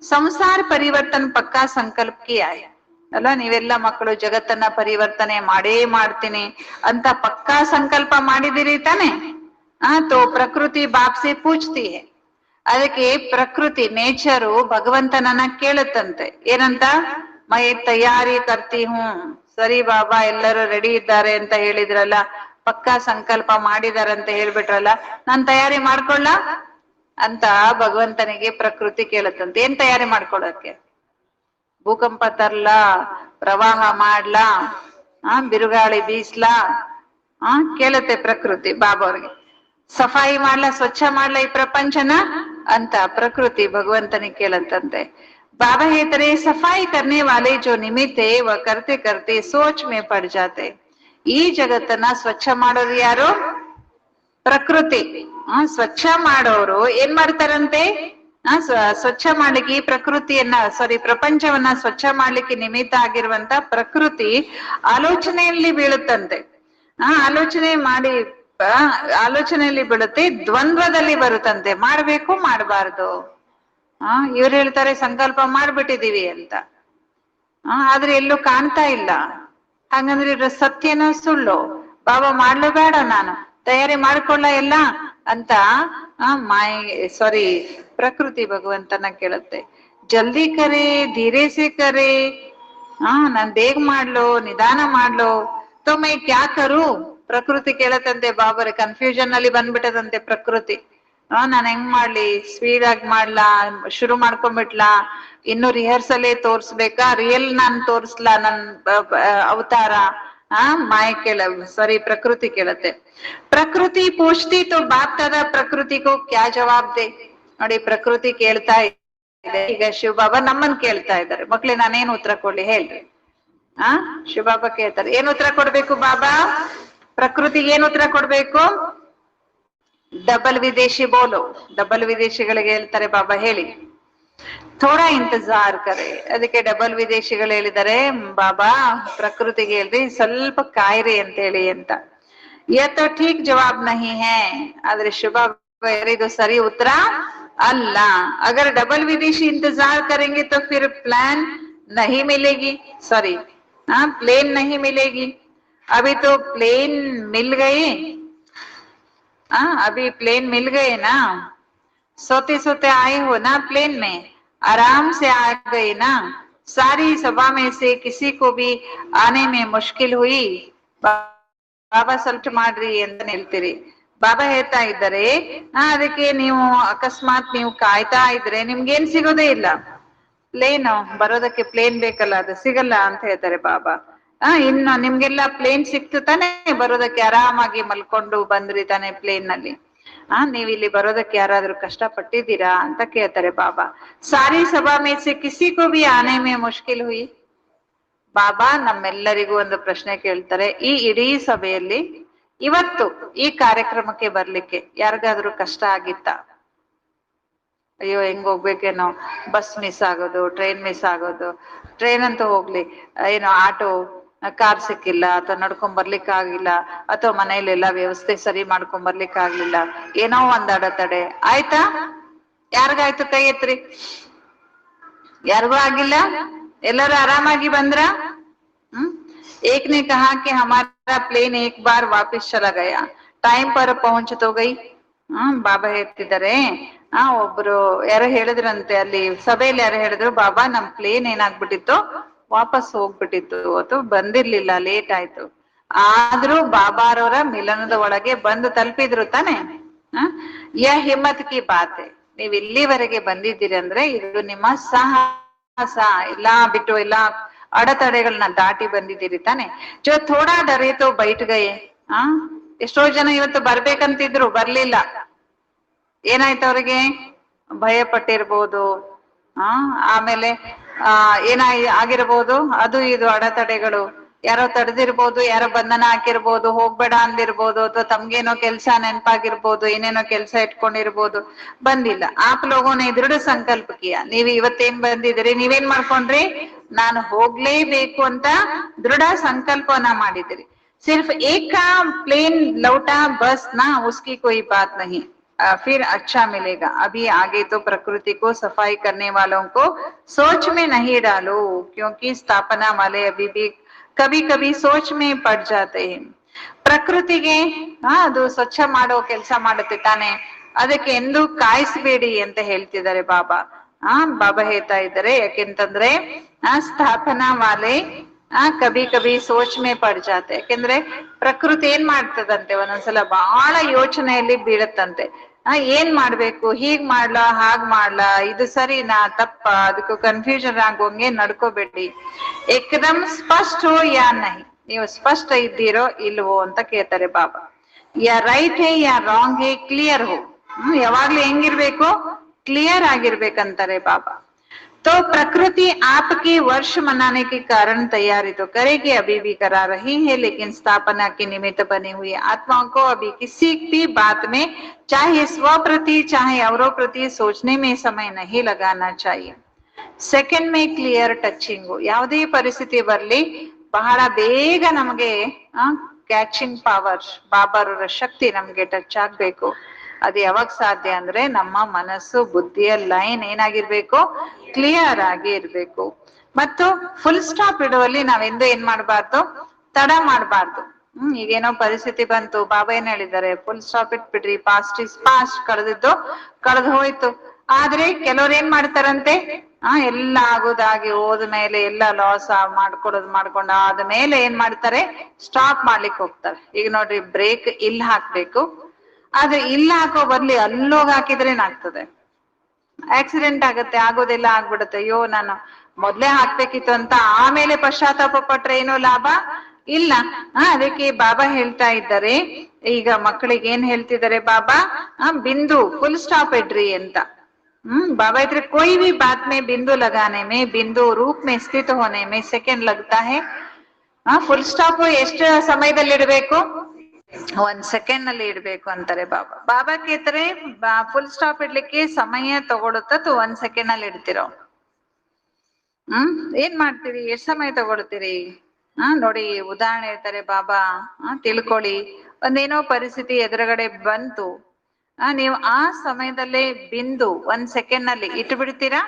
संसार परिवर्तन पक्का संकल्प किया है ಅಲ್ಲ, ನೀವೆಲ್ಲ ಮಕ್ಕಳು ಜಗತ್ತನ್ನ ಪರಿವರ್ತನೆ ಮಾಡೇ ಮಾಡ್ತೀನಿ ಅಂತ ಪಕ್ಕಾ ಸಂಕಲ್ಪ ಮಾಡಿದಿರಿ ತಾನೆ? ತೋ ಪ್ರಕೃತಿ ಬಾಪ್ಸೆ ಪೂಜ್ತಿ ಹೇ. ಅದಕ್ಕೆ ಪ್ರಕೃತಿ, ನೇಚರು ಭಗವಂತನನ್ನ ಕೇಳುತ್ತಂತೆ. ಏನಂತ? ಮೈ ತಯಾರಿ ಕರ್ತಿ ಹೂ. ಸರಿ ಬಾಬಾ, ಎಲ್ಲರೂ ರೆಡಿ ಇದ್ದಾರೆ ಅಂತ ಹೇಳಿದ್ರಲ್ಲ, ಪಕ್ಕಾ ಸಂಕಲ್ಪ ಮಾಡಿದಾರಂತ ಹೇಳ್ಬಿಟ್ರಲ್ಲ, ನಾನ್ ತಯಾರಿ ಮಾಡ್ಕೊಳ್ಳ ಅಂತ ಭಗವಂತನಿಗೆ ಪ್ರಕೃತಿ ಕೇಳುತ್ತಂತೆ. ಏನ್ ತಯಾರಿ ಮಾಡ್ಕೊಳಕ್ಕೆ? ಭೂಕಂಪ ತರ್ಲಾ, ಪ್ರವಾಹ ಮಾಡ್ಲಾ, ಬಿರುಗಾಳಿ ಬೀಸ್ಲಾ? ಕೇಳುತ್ತೆ ಪ್ರಕೃತಿ ಬಾಬಾ ಅವ್ರಿಗೆ. ಸಫಾಯಿ ಮಾಡ್ಲಾ, ಸ್ವಚ್ಛ ಮಾಡ್ಲಾ ಈ ಪ್ರಪಂಚನ ಅಂತ ಪ್ರಕೃತಿ ಭಗವಂತನಿಗೆ ಕೇಳತ್ತಂತೆ. ಬಾಬಾ ಹೇಳ್ತಾರೆ, ಸಫಾಯಿ ಕರ್ನೆ ವಾಲೆ ಜೋ ನಿಮಿತ್ತೆ ವ ಕರ್ತೆ ಕರ್ತೆ ಸೋಚ್ ಮೇ ಪಡ್ ಜಾತೆ. ಈ ಜಗತ್ತನ್ನ ಸ್ವಚ್ಛ ಮಾಡೋರು ಯಾರು? ಪ್ರಕೃತಿ. ಸ್ವಚ್ಛ ಮಾಡೋರು ಏನ್ ಮಾಡ್ತಾರಂತೆ? ಸ್ವಚ್ಛ ಮಾಡ್ಲಿಕ್ಕೆ ಈ ಪ್ರಕೃತಿಯನ್ನ, ಪ್ರಪಂಚವನ್ನ ಸ್ವಚ್ಛ ಮಾಡ್ಲಿಕ್ಕೆ ನಿಮಿತ್ತ ಆಗಿರುವಂತ ಪ್ರಕೃತಿ ಆಲೋಚನೆಯಲ್ಲಿ ಬೀಳುತ್ತಂತೆ. ಆಲೋಚನೆ ಮಾಡಿ ಆಲೋಚನೆಯಲ್ಲಿ ಬೀಳುತ್ತೆ, ದ್ವಂದ್ವದಲ್ಲಿ ಬರುತ್ತಂತೆ, ಮಾಡ್ಬೇಕು ಮಾಡಬಾರ್ದು. ಇವ್ರು ಹೇಳ್ತಾರೆ ಸಂಕಲ್ಪ ಮಾಡ್ಬಿಟ್ಟಿದೀವಿ ಅಂತ, ಆದ್ರೆ ಎಲ್ಲೂ ಕಾಣ್ತಾ ಇಲ್ಲ. ಹಾಗಂದ್ರೆ ಇದ್ರ ಸತ್ಯನ ಸುಳ್ಳು? ಬಾಬಾ ಮಾಡ್ಲು ಬೇಡ, ನಾನು ತಯಾರಿ ಮಾಡ್ಕೊಳ್ಳ ಎಲ್ಲ ಅಂತ ಪ್ರಕೃತಿ ಭಗವಂತನ ಕೇಳುತ್ತೆ. ಜಲ್ದಿ ಕರೆ, ಧೀರೆ ಸೆ ಕರೆ, ನಾನ್ ಬೇಗ ಮಾಡ್ಲೋ, ನಿಧಾನ ಮಾಡ್ಲೋ, ತೋ ಮೈ ಕ್ಯಾ ಕರು? ಪ್ರಕೃತಿ ಕೇಳತ್ತಂತೆ. ಬಾಬರ ಕನ್ಫ್ಯೂಷನ್ ಅಲ್ಲಿ ಬಂದ್ಬಿಟ್ಟದಂತೆ ಪ್ರಕೃತಿ. ನಾನ್ ಹೆಂಗ್ ಮಾಡ್ಲಿ? ಸ್ಪೀಡ್ ಆಗಿ ಮಾಡ್ಲಾ? ಶುರು ಮಾಡ್ಕೊಂಡ್ಬಿಟ್ಲಾ? ಇನ್ನು ರಿಹರ್ಸಲೇ ತೋರ್ಸ್ಬೇಕಾ? ರಿಯಲ್ ನಾನ್ ತೋರ್ಸ್ಲಾ ನನ್ ಅವತಾರ? ಪ್ರಕೃತಿ ಕೇಳತ್ತೆ. ಪ್ರಕೃತಿ ಪೂಜ್ತಿ ತೋ ಬಾಪ್ ದಾದಾ ಪ್ರಕೃತಿ ಕೋ ಕ್ಯಾ ಜವಾಬ್ ದೇ? ನೋಡಿ, ಪ್ರಕೃತಿ ಕೇಳ್ತಾ ಇದೆ. ಈಗ ಶಿವ ಬಾಬಾ ನಮ್ಮನ್ ಕೇಳ್ತಾ ಇದ್ದಾರೆ, ಮಕ್ಳೇ ನಾನೇನ್ ಉತ್ತರ ಕೊಡ್ಲಿ ಹೇಳ್ರಿ? ಶಿವ ಬಾಬಾ ಕೇಳ್ತಾರೆ, ಏನ್ ಉತ್ತರ ಕೊಡ್ಬೇಕು ಬಾಬಾ? ಪ್ರಕೃತಿಗೆ ಏನ್ ಉತ್ತರ ಕೊಡ್ಬೇಕು? ಡಬಲ್ ವಿದೇಶಿ ಬೋಲು. ಡಬಲ್ ವಿದೇಶಿಗಳಿಗೆ ಹೇಳ್ತಾರೆ ಬಾಬಾ, ಹೇಳಿ ಥೋಡಾ ಇಂತಜಾರ್ ಕರೆ. ಅದಕ್ಕೆ ಡಬಲ್ ವಿದೇಶಿಗಳು ಹೇಳಿದ್ದಾರೆ, ಬಾಬಾ ಪ್ರಕೃತಿಗೆ ಹೇಳ್ರಿ ಸ್ವಲ್ಪ ಕಾಯ್ರಿ ಅಂತ ಹೇಳಿ ಅಂತ. ಯತೋ ಠೀಕ್ ಜವಾಬ್ ನಹಿ ಹೇ. ಆದ್ರೆ ಶಿವ ಬಾಬಾ ಇದು ಸರಿ ಉತ್ತರ ಅಲ್ಲ. ಅಗರ್ ಡಬಲ್ ವಿದೇಶಿ ಇಂತಜಾರ್ ಕರೆಂಗೆ ತೋ ಫಿರ್ ಪ್ಲಾನ್ ನಹಿ ಮಿಲೇಗಿ, प्लेन नहीं मिलेगी. अभी तो प्लेन मिल गए, अभी प्लेन मिल गए ना, सोते सोते आए हो ना प्लेन में, आराम से आ गए ना. सारी सभा में से किसी को भी आने में मुश्किल हुई? ಬಾಬಾ ಸ್ವಲ್ಪ ಮಾಡ್ರಿ ಅಂತ ಹೇಳ್ತೀರಿ. ಬಾಬಾ ಹೇಳ್ತಾ ಇದ್ದಾರೆ, ಅದಕ್ಕೆ ನೀವು ಅಕಸ್ಮಾತ್ ನೀವು ಕಾಯ್ತಾ ಇದ್ರೆ ನಿಮ್ಗೇನ್ ಸಿಗೋದೇ ಇಲ್ಲ. ಪ್ಲೇನ್ ಬರೋದಕ್ಕೆ ಪ್ಲೇನ್ ಬೇಕಲ್ಲ, ಅದು ಸಿಗಲ್ಲ ಅಂತ ಹೇಳ್ತಾರೆ ಬಾಬಾ. ಇನ್ನು ನಿಮ್ಗೆಲ್ಲ ಪ್ಲೇನ್ ಸಿಕ್ತು ತಾನೆ, ಬರೋದಕ್ಕೆ ಆರಾಮಾಗಿ ಮಲ್ಕೊಂಡು ಬಂದ್ರಿ ತಾನೆ ಪ್ಲೇನ್ ನಲ್ಲಿ. ನೀವ್ ಇಲ್ಲಿ ಬರೋದಕ್ಕೆ ಯಾರಾದ್ರೂ ಕಷ್ಟ ಪಟ್ಟಿದ್ದೀರಾ ಅಂತ ಕೇಳ್ತಾರೆ ಬಾಬಾ. ಸಾರಿ ಸಭಾ ಮೇ ಸೆ ಕಿಸಿ ಕೋ ಭಿ ಆನೆ ಮೇ ಮುಷ್ಕಿಲ್ ಹುಯಿ? ಬಾಬಾ ನಮ್ಮೆಲ್ಲರಿಗೂ ಒಂದು ಪ್ರಶ್ನೆ ಕೇಳ್ತಾರೆ, ಈ ಇಡೀ ಸಭೆಯಲ್ಲಿ ಇವತ್ತು ಈ ಕಾರ್ಯಕ್ರಮಕ್ಕೆ ಬರ್ಲಿಕ್ಕೆ ಯಾರಿಗಾದ್ರೂ ಕಷ್ಟ ಆಗಿತ್ತಾ? ಅಯ್ಯೋ ಹೆಂಗ್ ಹೋಗ್ಬೇಕೇನೋ, ಬಸ್ ಮಿಸ್ ಆಗೋದು, ಟ್ರೈನ್ ಮಿಸ್ ಆಗೋದು, ಟ್ರೈನ್ ಅಂತೂ ಹೋಗ್ಲಿ, ಏನೋ ಆಟೋ ಕಾರ್ ಸಿಕ್ಕಿಲ್ಲ, ಅಥವಾ ನಡ್ಕೊಂಡ್ ಬರ್ಲಿಕ್ಕೆ ಆಗಿಲ್ಲ, ಅಥವಾ ಮನೇಲಿ ಎಲ್ಲಾ ವ್ಯವಸ್ಥೆ ಸರಿ ಮಾಡ್ಕೊಂಡ್ ಬರ್ಲಿಕ್ಕೆ ಆಗ್ಲಿಲ್ಲ, ಏನೋ ಒಂದ್ ಅಡೆತಡೆ ಆಯ್ತಾ? ಯಾರಿಗಾಯ್ತು? ಕೈ ಎತ್ರಿ. ಯಾರಿಗೂ ಆಗಿಲ್ಲ? ಎಲ್ಲರೂ ಆರಾಮಾಗಿ ಬಂದ್ರ? एक ने कहा कि हमारा प्लेन एक बार वापस चला गया, टाइम पर पहुंच तो गई. ಬಾಬಾ ಹೇಳ್ತಿದ್ದಾರೆ, ಒಬ್ರು ಯಾರೋ ಹೇಳಿದ್ರಂತೆ ಅಲ್ಲಿ ಸಭೆಯಲ್ಲಿ, ಯಾರೋ ಹೇಳಿದ್ರು, ಬಾಬಾ ನಮ್ ಪ್ಲೇನ್ ಏನಾಗ್ಬಿಟ್ಟಿತ್ತು, ವಾಪಸ್ ಹೋಗ್ಬಿಟ್ಟಿತ್ತು, ಅಥವಾ ಬಂದಿರ್ಲಿಲ್ಲ, ಲೇಟ್ ಆಯ್ತು. ಆದ್ರೂ ಬಾಬಾರವರ ಮಿಲನದ ಒಳಗೆ ಬಂದು ತಲುಪಿದ್ರು ತಾನೆ. ಯ ಹಿಮ್ಮತ್ ಕಿ ಬಾತ್. ನೀವ್ ಇಲ್ಲಿವರೆಗೆ ಬಂದಿದ್ದೀರಿ ಅಂದ್ರೆ ಇದು ನಿಮ್ಮ ಸಾಹಸ, ಎಲ್ಲಾ ಬಿಟ್ಟು ಎಲ್ಲಾ ಅಡೆತಡೆಗಳನ್ನ ದಾಟಿ ಬಂದಿದ್ದೀರಿ ತಾನೆ. ಜೋ ಥೋಡಾ ಡರೆ ತೋ ಬೈಟ್ ಗಯೆ. ಆ ಎಷ್ಟೋ ಜನ ಇವತ್ತು ಬರ್ಬೇಕಂತಿದ್ರು, ಬರ್ಲಿಲ್ಲ. ಏನಾಯ್ತು ಅವ್ರಿಗೆ? ಭಯ ಪಟ್ಟಿರ್ಬೋದು, ಆಮೇಲೆ ಆಗಿರ್ಬೋದು, ಅದು ಇದು ಅಡೆತಡೆಗಳು. ಯಾರೋ ತಡೆದಿರ್ಬೋದು, ಯಾರೋ ಬಂಧನ ಹಾಕಿರ್ಬೋದು, ಹೋಗ್ಬೇಡ ಅಂದಿರ್ಬೋದು, ಅಥವಾ ತಮ್ಗೇನೋ ಕೆಲ್ಸ ನೆನಪಾಗಿರ್ಬೋದು, ಏನೇನೋ ಕೆಲ್ಸ ಇಟ್ಕೊಂಡಿರ್ಬೋದು, ಬಂದಿಲ್ಲ. ಆಪ್ ಲೋಗೋನೆ ದೃಢ ಸಂಕಲ್ಪ ಕಿಯ. ನೀವ್ ಇವತ್ತೇನ್ ಬಂದಿದ್ರಿ, ನೀವೇನ್ ಮಾಡ್ಕೊಂಡ್ರಿ? ನಾನು ಹೋಗ್ಲೇಬೇಕು ಅಂತ ದೃಢ ಸಂಕಲ್ಪವನ್ನ ಮಾಡಿದಿರಿ. ಸಿರ್ಫ್ ಏಕ ಪ್ಲೇನ್ ಲೌಟಾ ಬಸ್ ನಾ, ಉಸ್ಕಿ ಕೋಯಿ ಬಾತ್ ನಹಿ. फिर अच्छा मिलेगा। अभी आगे तो प्रकृति को सफाई करने वालों को सोच में नहीं डालो, क्योंकि स्थापना वाले अभी भी कभी कभी सोच में पड़ जाते हैं। ಪ್ರಕೃತಿಗೆ ಅದು ಸ್ವಚ್ಛ ಮಾಡೋ ಕೆಲಸ ಮಾಡುತ್ತೆ ತಾನೆ, ಅದಕ್ಕೆ ಎಂದು ಕಾಯಿಸ್ಬೇಡಿ ಅಂತ ಹೇಳ್ತಿದ್ದಾರೆ ಬಾಬಾ. ಬಾಬಾ ಹೇಳ್ತಾ ಇದ್ದಾರೆ, ಯಾಕೆಂತಂದ್ರೆ ಸ್ಥಾಪನಾ ವಾಲೆ ಕಭಿ ಕಭಿ ಸೋಚ್ ಮೇ ಪಡ್ ಜಾತೆ. ಯಾಕೆಂದ್ರೆ ಪ್ರಕೃತಿ ಏನ್ ಮಾಡ್ತದಂತೆ, ಒಂದೊಂದ್ಸಲ ಬಹಳ ಯೋಚನೆಯಲ್ಲಿ ಬೀಳತ್ತಂತೆ. ಏನ್ ಮಾಡ್ಬೇಕು, ಹೀಗ್ ಮಾಡ್ಲಾ ಹಾಗ್ ಮಾಡ್ಲಾ, ಇದು ಸರಿನಾ ತಪ್ಪ, ಅದಕ್ಕೂ ಕನ್ಫ್ಯೂಷನ್ ಆಗೋಂಗೆ ನಡ್ಕೋಬೇಡಿ. ಏಕದಮ್ ಸ್ಪಷ್ಟ ಹೋ ಯಾ ನಹಿ. ನೀವು ಸ್ಪಷ್ಟ ಇದ್ದೀರೋ ಇಲ್ವೋ ಅಂತ ಕೇಳ್ತಾರೆ ಬಾಬಾ. ಯಾ ರೈಟ್ ಹೇ ಯಾ ರಾಂಗ್ ಹೇ, ಕ್ಲಿಯರ್ ಹೋ. ಯಾವಾಗ್ಲೂ ಹೆಂಗಿರ್ಬೇಕು? ಕ್ಲಿಯರ್ ಆಗಿರ್ಬೇಕಂತಾರೆ ಬಾಬಾ. तो प्रकृति आपकी वर्ष मनाने के कारण तैयारी तो करेगी, अभी भी करा रही है, लेकिन स्थापना के निमित्त बनी हुई आत्माओं को अभी किसी भी बात में, चाहे स्व प्रति चाहे औरों प्रति, सोचने में समय नहीं लगाना चाहिए. ಸೆಕೆಂಡ್ ಮೇ ಕ್ಲಿಯರ್ ಟಚಿಂಗು. ಯಾವುದೇ ಪರಿಸ್ಥಿತಿ ಬರ್ಲಿ ಬಹಳ ಬೇಗ ನಮಗೆ ಕ್ಯಾಚಿಂಗ್ ಪವರ್, ಬಾಬಾರವರ ಶಕ್ತಿ ನಮ್ಗೆ ಟಚ್ ಆಗ್ಬೇಕು. ಅದು ಯಾವಾಗ ಸಾಧ್ಯ ಅಂದ್ರೆ ನಮ್ಮ ಮನಸ್ಸು ಬುದ್ಧಿಯ ಲೈನ್ ಏನಾಗಿರ್ಬೇಕು? ಕ್ಲಿಯರ್ ಆಗಿ ಇರ್ಬೇಕು. ಮತ್ತು ಫುಲ್ ಸ್ಟಾಪ್ ಇಡುವಲ್ಲಿ ನಾವೆಂದು ಏನ್ ಮಾಡ್ಬಾರ್ದು? ತಡ ಮಾಡ್ಬಾರ್ದು. ಈಗೇನೋ ಪರಿಸ್ಥಿತಿ ಬಂತು, ಬಾಬಾ ಏನ್ ಹೇಳಿದ್ದಾರೆ? ಫುಲ್ ಸ್ಟಾಪ್ ಇಟ್ಬಿಡ್ರಿ, ಪಾಸ್ಟ್ ಇಸ್ ಪಾಸ್ಟ್, ಕಳೆದಿದ್ದು ಕಳೆದು ಹೋಯ್ತು. ಆದ್ರೆ ಕೆಲವ್ರು ಏನ್ ಮಾಡ್ತಾರಂತೆ, ಎಲ್ಲ ಆಗೋದಾಗಿ ಹೋದ್ಮೇಲೆ ಎಲ್ಲ ಲಾಸ್ ಮಾಡ್ಕೊಂಡು ಆದ್ಮೇಲೆ ಏನ್ ಮಾಡ್ತಾರೆ? ಸ್ಟಾಪ್ ಮಾಡ್ಲಿಕ್ಕೆ ಹೋಗ್ತಾರೆ. ಈಗ ನೋಡ್ರಿ, ಬ್ರೇಕ್ ಇಲ್ಲಿ ಹಾಕ್ಬೇಕು, ಆದ್ರೆ ಇಲ್ಲ ಹಾಕೋ ಬರ್ಲಿ ಅಲ್ಲೋಗ್ ಹಾಕಿದ್ರೆ ಏನಾಗ್ತದೆ? ಆಕ್ಸಿಡೆಂಟ್ ಆಗತ್ತೆ, ಆಗೋದೆಲ್ಲ ಆಗ್ಬಿಡುತ್ತೆ. ಅಯ್ಯೋ ನಾನು ಮೊದ್ಲೇ ಹಾಕ್ಬೇಕಿತ್ತು ಅಂತ ಆಮೇಲೆ ಪಶ್ಚಾತ್ತಾಪ ಪಟ್ರೆ ಏನೋ ಲಾಭ ಇಲ್ಲ. ಅದಕ್ಕೆ ಬಾಬಾ ಹೇಳ್ತಾ ಇದ್ದಾರೆ, ಈಗ ಮಕ್ಕಳಿಗೆ ಏನ್ ಹೇಳ್ತಿದ್ದಾರೆ ಬಾಬಾ? ಬಿಂದು, ಫುಲ್ ಸ್ಟಾಪ್ ಇಡ್ರಿ ಅಂತ. बाबा इधर कोई भी बात में बिंदु लगाने में, बिंदु रूप में स्थित होने में सेकेंड लगता है. ಫುಲ್ ಸ್ಟಾಪ್ ಎಷ್ಟು ಸಮಯದಲ್ಲಿ ಇಡ್ಬೇಕು? 1 ಸೆಕೆಂಡ್ ನಲ್ಲಿ ಇಡ್ಬೇಕು ಅಂತಾರೆ ಬಾಬಾ. ಬಾಬಾ ಕೇಳ್ತಾರೆ, ಫುಲ್ ಸ್ಟಾಪ್ ಇಡ್ಲಿಕ್ಕೆ ಸಮಯ ತಗೊಳುತ್ತ, 1 ಸೆಕೆಂಡ್ ನಲ್ಲಿ ಇಡ್ತಿರೋ? ಏನ್ ಮಾಡ್ತೀರಿ? ಎಷ್ಟ್ ಸಮಯ ತಗೊಳ್ತೀರಿ? ನೋಡಿ, ಉದಾಹರಣೆ ಹೇಳ್ತಾರೆ ಬಾಬಾ, ತಿಳ್ಕೊಳ್ಳಿ. ಒಂದೇನೋ ಪರಿಸ್ಥಿತಿ ಎದುರುಗಡೆ ಬಂತು, ನೀವು ಆ ಸಮಯದಲ್ಲೇ ಬಿಂದು 1 ಸೆಕೆಂಡ್ ನಲ್ಲಿ ಇಟ್ಬಿಡ್ತೀರಾ?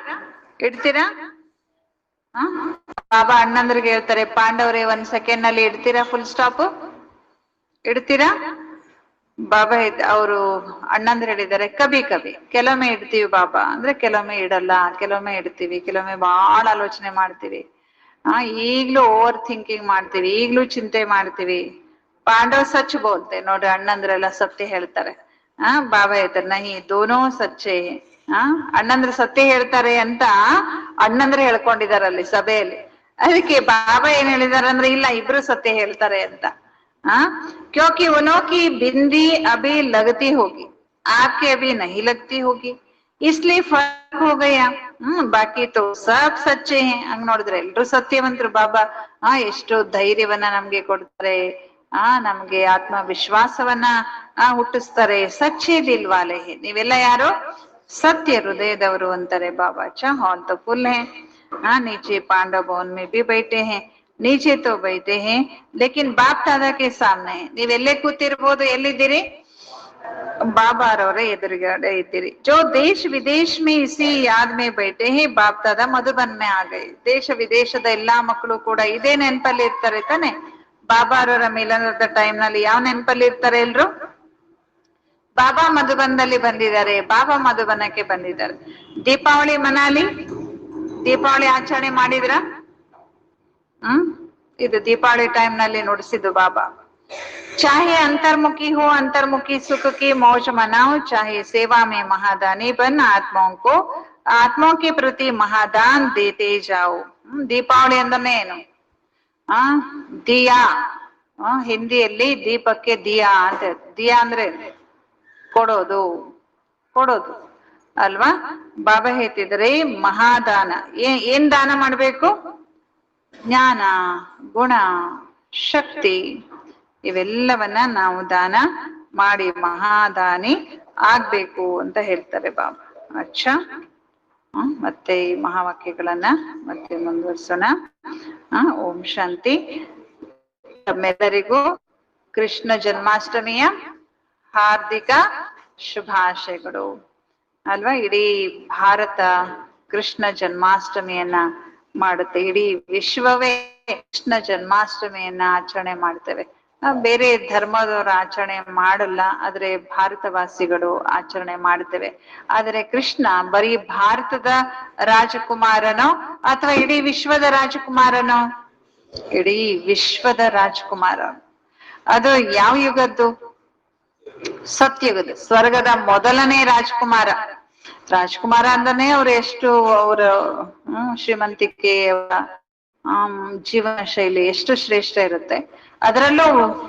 ಇಡ್ತೀರಾ? ಬಾಬಾ ಅಣ್ಣಂದ್ರಿಗೆ ಹೇಳ್ತಾರೆ, ಪಾಂಡವ್ರೆ 1 ಸೆಕೆಂಡ್ ನಲ್ಲಿ ಇಡ್ತೀರಾ ಫುಲ್ ಸ್ಟಾಪ್? ಇಡ್ತೀರಾ? ಬಾಬಾ ಅವರು ಅಣ್ಣಂದ್ರು ಹೇಳಿದ್ದಾರೆ, ಕಬಿ ಕಬಿ, ಕೆಲವೊಮ್ಮೆ ಇಡ್ತೀವಿ ಬಾಬಾ ಅಂದ್ರೆ, ಕೆಲವೊಮ್ಮೆ ಇಡಲ್ಲ, ಕೆಲವೊಮ್ಮೆ ಇಡ್ತೀವಿ, ಕೆಲವೊಮ್ಮೆ ಬಹಳ ಆಲೋಚನೆ ಮಾಡ್ತೀವಿ, ಈಗ್ಲೂ ಓವರ್ ಥಿಂಕಿಂಗ್ ಮಾಡ್ತೀವಿ, ಈಗ್ಲೂ ಚಿಂತೆ ಮಾಡ್ತೀವಿ. ಪಾಂಡವ್ ಸಚ್ ಬೋಲ್ತೆ. ನೋಡ್ರಿ, ಅಣ್ಣಂದ್ರೆಲ್ಲ ಸತ್ಯ ಹೇಳ್ತಾರೆ. ಬಾಬಾ ಹೇಳ್ತಾರೆ, ನಹಿ ದೋನೋ ಸಚ್ಚೆ. ಅಣ್ಣಂದ್ರ ಸತ್ಯ ಹೇಳ್ತಾರೆ ಅಂತ ಅಣ್ಣಂದ್ರೆ ಹೇಳ್ಕೊಂಡಿದಾರಲ್ಲಿ ಸಭೆಯಲ್ಲಿ. ಅದಕ್ಕೆ ಬಾಬಾ ಏನ್ ಹೇಳಿದಾರೆ ಅಂದ್ರೆ, ಇಲ್ಲ, ಇಬ್ರು ಸತ್ಯ ಹೇಳ್ತಾರೆ ಅಂತ. क्योंकि उन्हों की बिंदी अभी लगती होगी, आपके अभी नहीं लगती होगी, इसलिए फर्क हो गया. बाकी तो सब सच्चे हैं. ಹಂಗ್ ನೋಡಿದ್ರೆ ಎಲ್ರು ಸತ್ಯವಂತರು. ಬಾಬಾ ಎಷ್ಟು ಧೈರ್ಯವನ್ನ ನಮ್ಗೆ ಕೊಡ್ತಾರೆ, ನಮ್ಗೆ ಆತ್ಮವಿಶ್ವಾಸವನ್ನ ಹುಟ್ಟಿಸ್ತಾರೆ. ಸಚ್ಚೆ ದಿಲ್ವಾಲೆ ಹೇ, ನೀವೆಲ್ಲ ಯಾರು? ಸತ್ಯ ಹೃದಯದವರು ಅಂತಾರೆ ಬಾಬಾ. ಅಚ್ಚಾ, ಹಾಲ್ तो फुल है. नीचे पांडव भवन में भी बैठे हैं, नीचे तो बैठे हैं लेकिन बाप दादा के सामने. ನೀವೆಲ್ಲೇ ಕೂತಿರ್ಬೋದು, ಎಲ್ಲಿದ್ದೀರಿ? ಬಾಬಾರವರ ಎದುರುಗಡೆ ಇದ್ದೀರಿ. जो देश विदेश में इसी याद में बैठे हैं, बाप दादा मधुबन में आ गए. ದೇಶ ವಿದೇಶದ ಎಲ್ಲಾ ಮಕ್ಕಳು ಕೂಡ ಇದೇ ನೆನಪಲ್ಲಿ ಇರ್ತಾರೆ ತಾನೆ. ಬಾಬಾರವರ ಮಿಲನದ ಟೈಮ್ ನಲ್ಲಿ ಯಾವ ನೆನಪಲ್ಲಿ ಇರ್ತಾರೆ ಎಲ್ರು? ಬಾಬಾ ಮಧುಬನದಲ್ಲಿ ಬಂದಿದ್ದಾರೆ, ಬಾಬಾ ಮಧುಬನಕ್ಕೆ ಬಂದಿದ್ದಾರೆ. ದೀಪಾವಳಿ ಮನಾಲಿ, ದೀಪಾವಳಿ ಆಚರಣೆ ಮಾಡಿದ್ರ? ಇದು ದೀಪಾವಳಿ ಟೈಮ್ ನಲ್ಲಿ ನುಡಿಸಿದ್ದು ಬಾಬಾ. चाहे अंतर्मुखी हो, अंतर्मुखी सुख की मौज मनाओ, चाहे सेवा में महादानी बन आत्माओं को आत्माओं के प्रति महादान देते जाओ. ದೀಪಾವಳಿ ಅಂದ್ರೆ ಏನು? ಆ ದಿಯಾ, ಹಿಂದಿಯಲ್ಲಿ ದೀಪಕ್ಕೆ ದಿಯಾ ಅಂತ. ದಿಯಾ ಅಂದ್ರೆ ಕೊಡೋದು, ಕೊಡೋದು ಅಲ್ವಾ? ಬಾಬಾ ಹೇಳ್ತಿದ್ರೆ ಮಹಾದಾನ. ಏನ್ ದಾನ ಮಾಡ್ಬೇಕು? ಜ್ಞಾನ, ಗುಣ, ಶಕ್ತಿ ಇವೆಲ್ಲವನ್ನ ನಾವು ದಾನ ಮಾಡಿ ಮಹಾದಾನಿ ಆಗ್ಬೇಕು ಅಂತ ಹೇಳ್ತಾರೆ ಬಾಬಾ. ಅಚ್ಚ, ಮತ್ತೆ ಈ ಮಹಾವಾಕ್ಯಗಳನ್ನ ಮತ್ತೆ ಮುಂದುವರ್ಸೋಣ. ಓಂ ಶಾಂತಿ. ತಮ್ಮೆಲ್ಲರಿಗೂ ಕೃಷ್ಣ ಜನ್ಮಾಷ್ಟಮಿಯ ಹಾರ್ದಿಕ ಶುಭಾಶಯಗಳು ಅಲ್ವಾ. ಇಡೀ ಭಾರತ ಕೃಷ್ಣ ಜನ್ಮಾಷ್ಟಮಿಯನ್ನ ಮಾಡುತ್ತೆ. ಇಡೀ ವಿಶ್ವವೇ ಕೃಷ್ಣ ಜನ್ಮಾಷ್ಟಮಿಯನ್ನ ಆಚರಣೆ ಮಾಡ್ತೇವೆ. ಬೇರೆ ಧರ್ಮದವರು ಆಚರಣೆ ಮಾಡಲ್ಲ, ಆದ್ರೆ ಭಾರತವಾಸಿಗಳು ಆಚರಣೆ ಮಾಡ್ತೇವೆ. ಆದ್ರೆ ಕೃಷ್ಣ ಬರೀ ಭಾರತದ ರಾಜಕುಮಾರನೋ ಅಥವಾ ಇಡೀ ವಿಶ್ವದ ರಾಜಕುಮಾರನೋ? ಇಡೀ ವಿಶ್ವದ ರಾಜಕುಮಾರ. ಅದು ಯಾವ ಯುಗದ್ದು? ಸತ್ಯುಗದ, ಸ್ವರ್ಗದ ಮೊದಲನೇ ರಾಜಕುಮಾರ. ರಾಜಕುಮಾರ ಅಂದನೆ ಅವ್ರು ಎಷ್ಟು ಅವರ ಶ್ರೀಮಂತಿಕೆ, ಜೀವನ ಶೈಲಿ ಎಷ್ಟು ಶ್ರೇಷ್ಠ ಇರುತ್ತೆ. ಅದರಲ್ಲೂ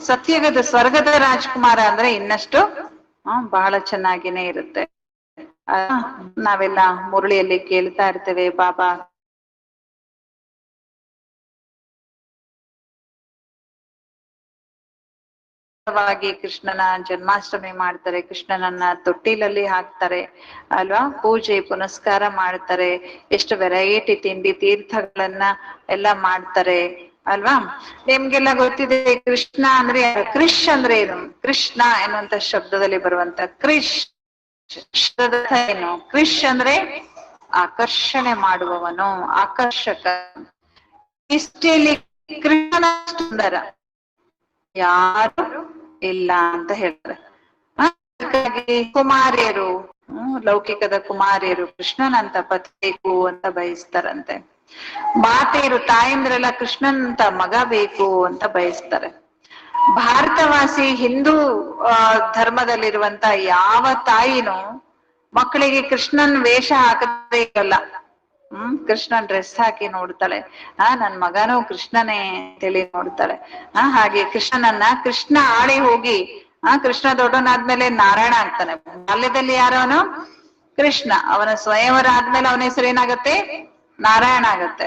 ಸತ್ಯುಗದ ಸ್ವರ್ಗದ ರಾಜಕುಮಾರ ಅಂದ್ರೆ ಇನ್ನಷ್ಟು ಬಹಳ ಚೆನ್ನಾಗಿನೇ ಇರುತ್ತೆ. ನಾವೆಲ್ಲ ಮುರಳಿಯಲ್ಲಿ ಕೇಳ್ತಾ ಇರ್ತೇವೆ, ಬಾಬಾ ಕೃಷ್ಣನ ಜನ್ಮಾಷ್ಟಮಿ ಮಾಡ್ತಾರೆ, ಕೃಷ್ಣನನ್ನ ತೊಟ್ಟಿಲಲ್ಲಿ ಹಾಕ್ತಾರೆ ಅಲ್ವಾ, ಪೂಜೆ ಪುನಸ್ಕಾರ ಮಾಡ್ತಾರೆ, ಎಷ್ಟು ವೆರೈಟಿ ತಿಂಡಿ ತೀರ್ಥಗಳನ್ನ ಎಲ್ಲ ಮಾಡ್ತಾರೆ ಅಲ್ವಾ. ನಿಮ್ಗೆಲ್ಲ ಗೊತ್ತಿದೆ ಕೃಷ್ಣ ಅಂದ್ರೆ ಕ್ರಿಶ್ ಅಂದ್ರೆ ಏನು? ಕೃಷ್ಣ ಎನ್ನುವಂತ ಶಬ್ದದಲ್ಲಿ ಬರುವಂತ ಕ್ರಿಶ್ ಏನು? ಕ್ರಿಶ್ ಅಂದ್ರೆ ಆಕರ್ಷಣೆ ಮಾಡುವವನು, ಆಕರ್ಷಕ. ಇಷ್ಟೇಲಿ ಕೃಷ್ಣನ ಸುಂದರ ಯಾರು ಇಲ್ಲ ಅಂತ ಹೇಳ್ತಾರೆ. ಹಾಗಾಗಿ ಕುಮಾರಿಯರು, ಲೌಕಿಕದ ಕುಮಾರಿಯರು ಕೃಷ್ಣನಂತ ಪತಿಬೇಕು ಅಂತ ಬಯಸ್ತಾರಂತೆ. ಮಾತೆಯರು, ತಾಯಂದ್ರೆಲ್ಲ ಕೃಷ್ಣನಂತ ಮಗ ಬೇಕು ಅಂತ ಬಯಸ್ತಾರೆ. ಭಾರತವಾಸಿ ಹಿಂದೂ ಧರ್ಮದಲ್ಲಿರುವಂತ ಯಾವ ತಾಯಿನೂ ಮಕ್ಕಳಿಗೆ ಕೃಷ್ಣನ್ ವೇಷ ಹಾಕದೇ ಇರಲ್ಲ. ಕೃಷ್ಣನ್ ಡ್ರೆಸ್ ಹಾಕಿ ನೋಡ್ತಾಳೆ, ನನ್ ಮಗನೂ ಕೃಷ್ಣನೇ ಅಂತೇಳಿ ನೋಡ್ತಾಳೆ. ಹಾಗೆ ಕೃಷ್ಣ ಆಳಿ ಹೋಗಿ, ಕೃಷ್ಣ ದೊಡ್ಡವನಾದ್ಮೇಲೆ ನಾರಾಯಣ ಆಗ್ತಾನೆ. ಬಾಲ್ಯದಲ್ಲಿ ಯಾರವನು? ಕೃಷ್ಣ. ಅವನ ಸ್ವಯಂವರ ಆದ್ಮೇಲೆ ಅವನ ಹೆಸರು ಏನಾಗತ್ತೆ? ನಾರಾಯಣ ಆಗತ್ತೆ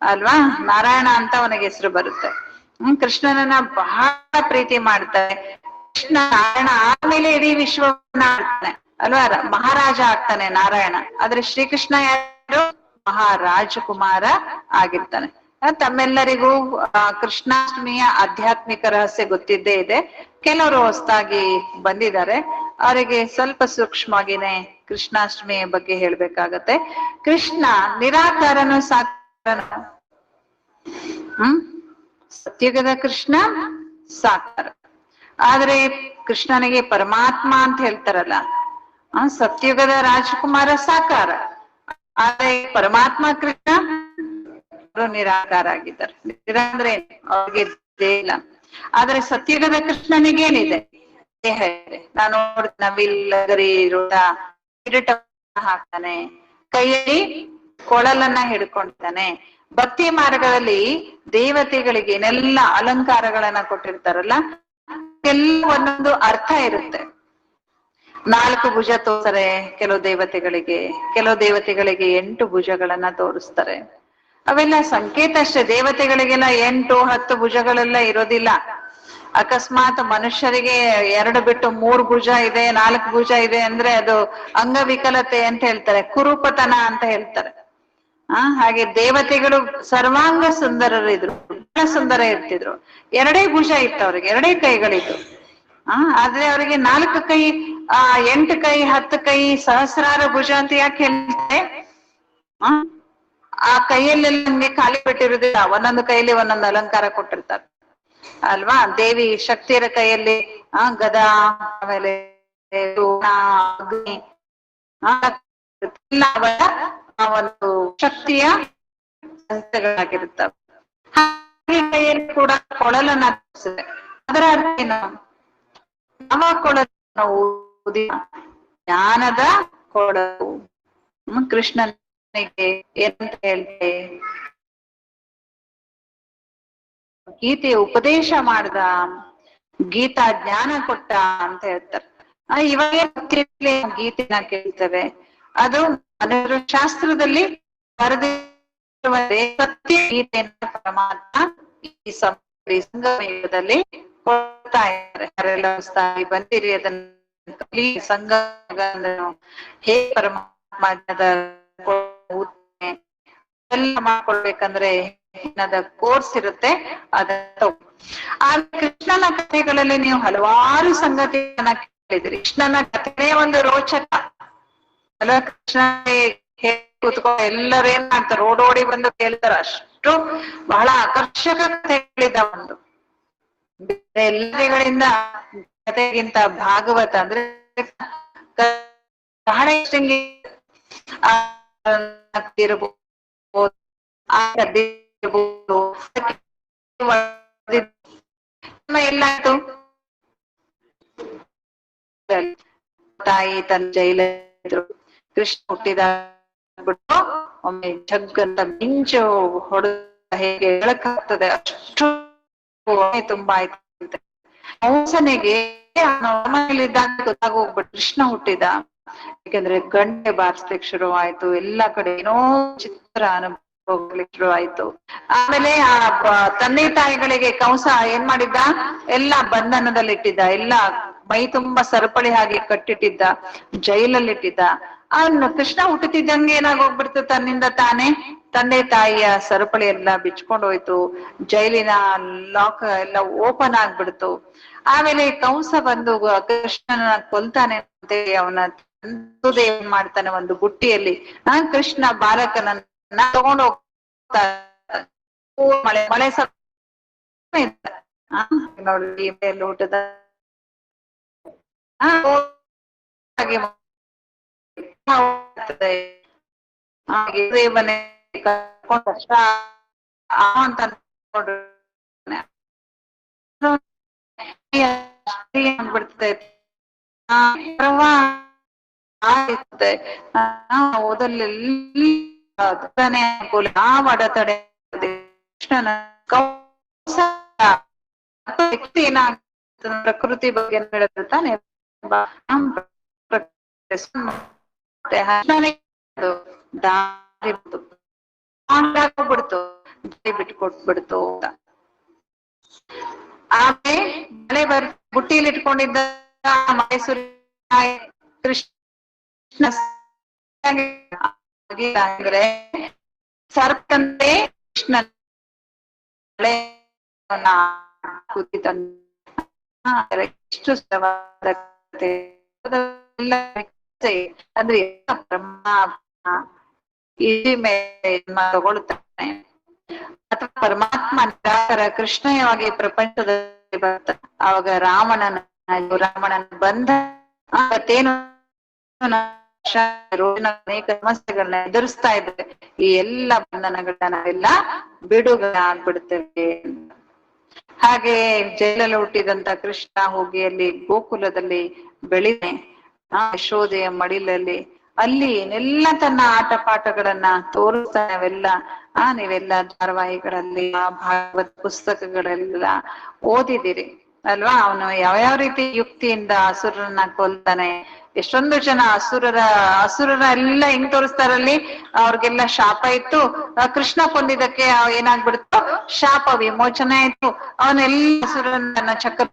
ಅಲ್ವಾ. ನಾರಾಯಣ ಅಂತ ಅವನಿಗೆ ಹೆಸರು ಬರುತ್ತೆ. ಕೃಷ್ಣನನ್ನ ಬಹಳ ಪ್ರೀತಿ ಮಾಡ್ತಾರೆ. ಕೃಷ್ಣ ನಾರಾಯಣ ಆದ್ಮೇಲೆ ಇಡೀ ವಿಶ್ವವನ್ನ ಆಡ್ತಾನೆ ಅಲ್ವಾ, ಮಹಾರಾಜ ಆಗ್ತಾನೆ ನಾರಾಯಣ. ಆದ್ರೆ ಶ್ರೀಕೃಷ್ಣ ಯಾರು? ಮಹಾರಾಜಕುಮಾರ ಆಗಿರ್ತಾನೆ. ತಮ್ಮೆಲ್ಲರಿಗೂ ಕೃಷ್ಣಾಷ್ಟಮಿಯ ಆಧ್ಯಾತ್ಮಿಕ ರಹಸ್ಯ ಗೊತ್ತಿದ್ದೇ ಇದೆ. ಕೆಲವರು ಹೊಸದಾಗಿ ಬಂದಿದ್ದಾರೆ, ಅವರಿಗೆ ಸ್ವಲ್ಪ ಸೂಕ್ಷ್ಮವಾಗಿನೇ ಕೃಷ್ಣಾಷ್ಟಮಿಯ ಬಗ್ಗೆ ಹೇಳ್ಬೇಕಾಗತ್ತೆ. ಕೃಷ್ಣ ನಿರಾಕಾರನು ಸಾಕಾರನು? ಸತ್ಯುಗದ ಕೃಷ್ಣ ಸಾಕಾರ. ಆದ್ರೆ ಕೃಷ್ಣನಿಗೆ ಪರಮಾತ್ಮ ಅಂತ ಹೇಳ್ತಾರಲ್ಲ, ಸತ್ಯುಗದ ರಾಜಕುಮಾರ ಸಾಕಾರ. ಆದ್ರೆ ಪರಮಾತ್ಮ ಕೃಷ್ಣ ನಿರಾಕಾರ ಆಗಿದ್ದಾರೆ. ನಿರಾ ಅಂದ್ರೆ ಅವ್ರಿಗೆ ದೇಹ ಇಲ್ಲ. ಆದ್ರೆ ಸತ್ಯುಗದ ಕೃಷ್ಣನಿಗೇನಿದೆ? ದೇಹ ಇದೆ. ನಾನು ನವಿಲ್ಲಗರಿ ಕಿರೀಟ ಹಾಕ್ತಾನೆ, ಕೈಯಲ್ಲಿ ಕೊಳಲನ್ನ ಹಿಡ್ಕೊಳ್ತಾನೆ. ಭಕ್ತಿ ಮಾರ್ಗದಲ್ಲಿ ದೇವತೆಗಳಿಗೆ ಏನೆಲ್ಲ ಅಲಂಕಾರಗಳನ್ನ ಕೊಟ್ಟಿರ್ತಾರಲ್ಲ, ಎಲ್ಲ ಒಂದೊಂದು ಅರ್ಥ ಇರುತ್ತೆ. 4 ಭುಜ ತೋರಿಸ್ತಾರೆ ಕೆಲವು ದೇವತೆಗಳಿಗೆ, ಕೆಲವು ದೇವತೆಗಳಿಗೆ 8 ಭುಜಗಳನ್ನ ತೋರಿಸ್ತಾರೆ. ಅವೆಲ್ಲ ಸಂಕೇತ ಅಷ್ಟೇ. ದೇವತೆಗಳಿಗೆಲ್ಲ 8, 10 ಭುಜಗಳೆಲ್ಲ ಇರೋದಿಲ್ಲ. ಅಕಸ್ಮಾತ್ ಮನುಷ್ಯರಿಗೆ 2 ಬಿಟ್ಟು 3 ಭುಜ ಇದೆ, 4 ಭುಜ ಇದೆ ಅಂದ್ರೆ ಅದು ಅಂಗವಿಕಲತೆ ಅಂತ ಹೇಳ್ತಾರೆ, ಕುರೂಪತನ ಅಂತ ಹೇಳ್ತಾರೆ. ಹಾಗೆ ದೇವತೆಗಳು ಸರ್ವಾಂಗ ಸುಂದರರಿದ್ರು, ಬಹಳ ಸುಂದರ ಇರ್ತಿದ್ರು. 2 ಭುಜ ಇತ್ತು ಅವ್ರಿಗೆ, 2 ಕೈಗಳಿತ್ತು. ಆದ್ರೆ ಅವರಿಗೆ 4 ಕೈ, 8 ಕೈ, 10 ಕೈ, ಸಹಸ್ರಾರ ಭುಜ ಅಂತ ಯಾಕೆ ಹೇಳ್ತಾರೆ? ಆ ಕೈಯಲ್ಲೆಲ್ಲ ನಮ್ಗೆ ಖಾಲಿ ಬಿಟ್ಟಿರುದಿಲ್ಲ, ಒಂದೊಂದು ಕೈಯಲ್ಲಿ ಒಂದೊಂದು ಅಲಂಕಾರ ಕೊಟ್ಟಿರ್ತಾರೆ ಅಲ್ವಾ. ದೇವಿ ಶಕ್ತಿಯರ ಕೈಯಲ್ಲಿ ಗದಾ, ಆಮೇಲೆ ಅಗ್ನಿ, ಒಂದು ಶಕ್ತಿಯ ಹಸ್ತಗಳಾಗಿರುತ್ತವೆ. ಕೈಯಲ್ಲಿ ಕೂಡ ಕೊಳಲನ್ನ ತೋರಿಸಿದೆ. ಅದರ ಅರ್ಥ ಏನು? ಯಾವ ಕೊಳಲನ್ನು ಊದಿ? ಜ್ಞಾನದ ಕೊಳಲು. ಕೃಷ್ಣನಿಗೆ ಏನಂತ ಹೇಳ್ತೆ? ಗೀತೆಯ ಉಪದೇಶ ಮಾಡ್ದ, ಗೀತಾ ಜ್ಞಾನ ಕೊಟ್ಟ ಅಂತ ಹೇಳ್ತಾರೆ. ಇವಾಗ ಗೀತೆನ ಕೇಳ್ತೇವೆ, ಅದು ಶಾಸ್ತ್ರದಲ್ಲಿ ಬರೆದಿರುವ ಸತ್ಯ ಗೀತೆಯನ್ನು ಪರಮಾತ್ಮ ಈ ಸಂಗಮ ಯುಗದಲ್ಲಿ ಕೊಡ್ತಾ ಇದ್ದಾರೆ. ಯಾರೆಲ್ಲ ಬಂದಿರಿ ಅದನ್ನ ಸಂಗಮ ಹೇ ಪರಮಾತ್ಮ ಎಲ್ಲ ಮಾಡ್ಕೊಳ್ಬೇಕಂದ್ರೆ ಕೋರ್ಸ್ ಇರುತ್ತೆ. ಕೃಷ್ಣನ ಕಥೆಗಳಲ್ಲಿ ನೀವು ಹಲವಾರು ಸಂಗತಿಯನ್ನ ಕೇಳಿದ್ರಿ. ಕೃಷ್ಣನ ಕಥೆನೇ ಒಂದು ರೋಚಕ ಅಲ್ಲ. ಕೃಷ್ಣ ಕೂತ್ಕೊ ಎಲ್ಲರೂ ಏನ್ ಮಾಡ್ತಾರೆ, ಓಡೋಡಿ ಬಂದು ಕೇಳ್ತಾರ. ಅಷ್ಟು ಬಹಳ ಆಕರ್ಷಕ ಕಥೆಗಳಿದ್ದ. ಒಂದು ಎಲ್ಲರಿಗಳಿಂದ ಕಥೆಗಿಂತ ಭಾಗವತ ಅಂದ್ರೆ ಬಹಳ ಇರಬಹುದು. ಎಲ್ಲಾಯ್ತು, ತಾಯಿ ತನ್ನ ಜೈಲ ಕೃಷ್ಣ ಹುಟ್ಟಿದ ಬಿಟ್ಟು ಒಮ್ಮೆ ಜಗ್ಗಂತ ಮಿಂಚು ಹೊಡೆದ ಹೇಗೆ ಹೇಳಕ್ಕಾಗ್ತದೆ, ಅಷ್ಟು ತುಂಬಾ ಆಯ್ತು. ಹಂಸನಿಗೆ ಮನೆಯಲ್ಲಿದ್ದಾಗ ಗೊತ್ತಾಗೋಗ್ಬಿಟ್ಟು ಕೃಷ್ಣ ಹುಟ್ಟಿದ. ಯಾಕಂದ್ರೆ ಗಂಟೆ ಬಾರಿಸ್ಲಿಕ್ಕೆ ಶುರುವಾಯ್ತು, ಎಲ್ಲಾ ಕಡೆ ಏನೋ ಚಿತ್ರ ಅನುಭವಗಳಿಗೆ ಶುರುವಾಯ್ತು. ಆಮೇಲೆ ಆ ತಂದೆ ತಾಯಿಗಳಿಗೆ ಕಂಸ ಏನ್ ಮಾಡಿದ್ದ, ಎಲ್ಲಾ ಬಂಧನದಲ್ಲಿಟ್ಟಿದ್ದ, ಎಲ್ಲಾ ಮೈ ತುಂಬಾ ಸರಪಳಿ ಹಾಗೆ ಕಟ್ಟಿಟ್ಟಿದ್ದ, ಜೈಲಲ್ಲಿಟ್ಟಿದ್ದ. ಕೃಷ್ಣ ಹುಟ್ಟುತ್ತಿದ್ದಂಗೆ ಏನಾಗೋಗ್ಬಿಡ್ತು, ತನ್ನಿಂದ ತಾನೇ ತಂದೆ ತಾಯಿಯ ಸರಪಳಿ ಎಲ್ಲ ಬಿಚ್ಕೊಂಡು ಹೋಯ್ತು, ಜೈಲಿನ ಲಾಕ್ ಎಲ್ಲ ಓಪನ್ ಆಗ್ಬಿಡ್ತು. ಆಮೇಲೆ ಕಂಸ ಬಂದು ಕೃಷ್ಣನ ಕೊಲ್ತಾನೆ ಅಂತೇಳಿ ಅವನ ಏನ್ ಮಾಡ್ತಾನೆ, ಒಂದು ಬುಟ್ಟಿಯಲ್ಲಿ ಕೃಷ್ಣ ಬಾಲಕನನ್ನ ತಗೊಂಡು ಹೋಗ್ತಾ ಮಳೆ ಮಳೆ ನೋಡಿ ಊಟದ ಮನೆ ಓದಲ್ಲೆಲ್ಲ ಅಡೆತಡೆ ಕೃಷ್ಣನ ಪ್ರಕೃತಿ ಬಗ್ಗೆ ತಾನೆ ಬಿಡ್ತು, ಬಿಟ್ಕೊಟ್ಬಿಡ್ತು ಅಂತ. ಆಮೇಲೆ ಮಳೆ ಬುಟ್ಟಿಯಲ್ಲಿ ಇಟ್ಕೊಂಡಿದ್ದ ಮೈಸೂರು ಕೃಷ್ಣ ಅಂದ್ರೆ ಸರ್ಪಂತೆ ಕೃಷ್ಣ ಎಷ್ಟು ಅಂದ್ರೆ ತಗೊಳ್ತಾನೆ ಅಥವಾ ಪರಮಾತ್ಮ ನಿರಾಕಾರ ಕೃಷ್ಣಯವಾಗಿ ಪ್ರಪಂಚದಲ್ಲಿ ಬರ್ತಾನೆ. ಅವಾಗ ರಾವಣನ ಬಂಧ ಮತ್ತೇನು ಅನೇಕ ಸಮಸ್ಯೆಗಳನ್ನ ಎದುರಿಸ್ತಾ ಇದ್ದೇವೆ. ಈ ಎಲ್ಲ ಬಂಧನಗಳನ್ನ ನಾವೆಲ್ಲ ಬಿಡುಗಡೆ. ಹಾಗೆ ಜೈಲಲ್ಲಿ ಹುಟ್ಟಿದಂತ ಕೃಷ್ಣ ಹೋಗಿ ಅಲ್ಲಿ ಗೋಕುಲದಲ್ಲಿ ಬೆಳಿದೆ, ಯಶೋದೆಯ ಮಡಿಲಲ್ಲಿ ಅಲ್ಲಿ ಏನೆಲ್ಲ ತನ್ನ ಆಟ ಪಾಠಗಳನ್ನ ತೋರಿಸ್ತಾನೆ. ಅವೆಲ್ಲ ನೀವೆಲ್ಲ ಧಾರಾವಾಹಿಗಳಲ್ಲಿ ಭಾಗವತ್ ಪುಸ್ತಕಗಳೆಲ್ಲ ಓದಿದಿರಿ ಅಲ್ವಾ. ಅವನು ಯಾವ್ಯಾವ ರೀತಿ ಯುಕ್ತಿಯಿಂದ ಅಸುರನ್ನ ಕೊಲ್ತಾನೆ. ಎಷ್ಟೊಂದು ಜನ ಅಸುರರ ಎಲ್ಲ ಹೆಂಗ್ ತೋರಿಸ್ತಾರಲ್ಲಿ, ಅವ್ರಿಗೆಲ್ಲ ಶಾಪ ಇತ್ತು. ಕೃಷ್ಣ ಕೊಂದಿದ್ದಕ್ಕೆ ಏನಾಗ್ಬಿಡ್ತು, ಶಾಪ ವಿಮೋಚನೆ ಆಯ್ತು. ಅವನೆಲ್ಲ ಅಸುರನ್ನ ಚಕ್ರ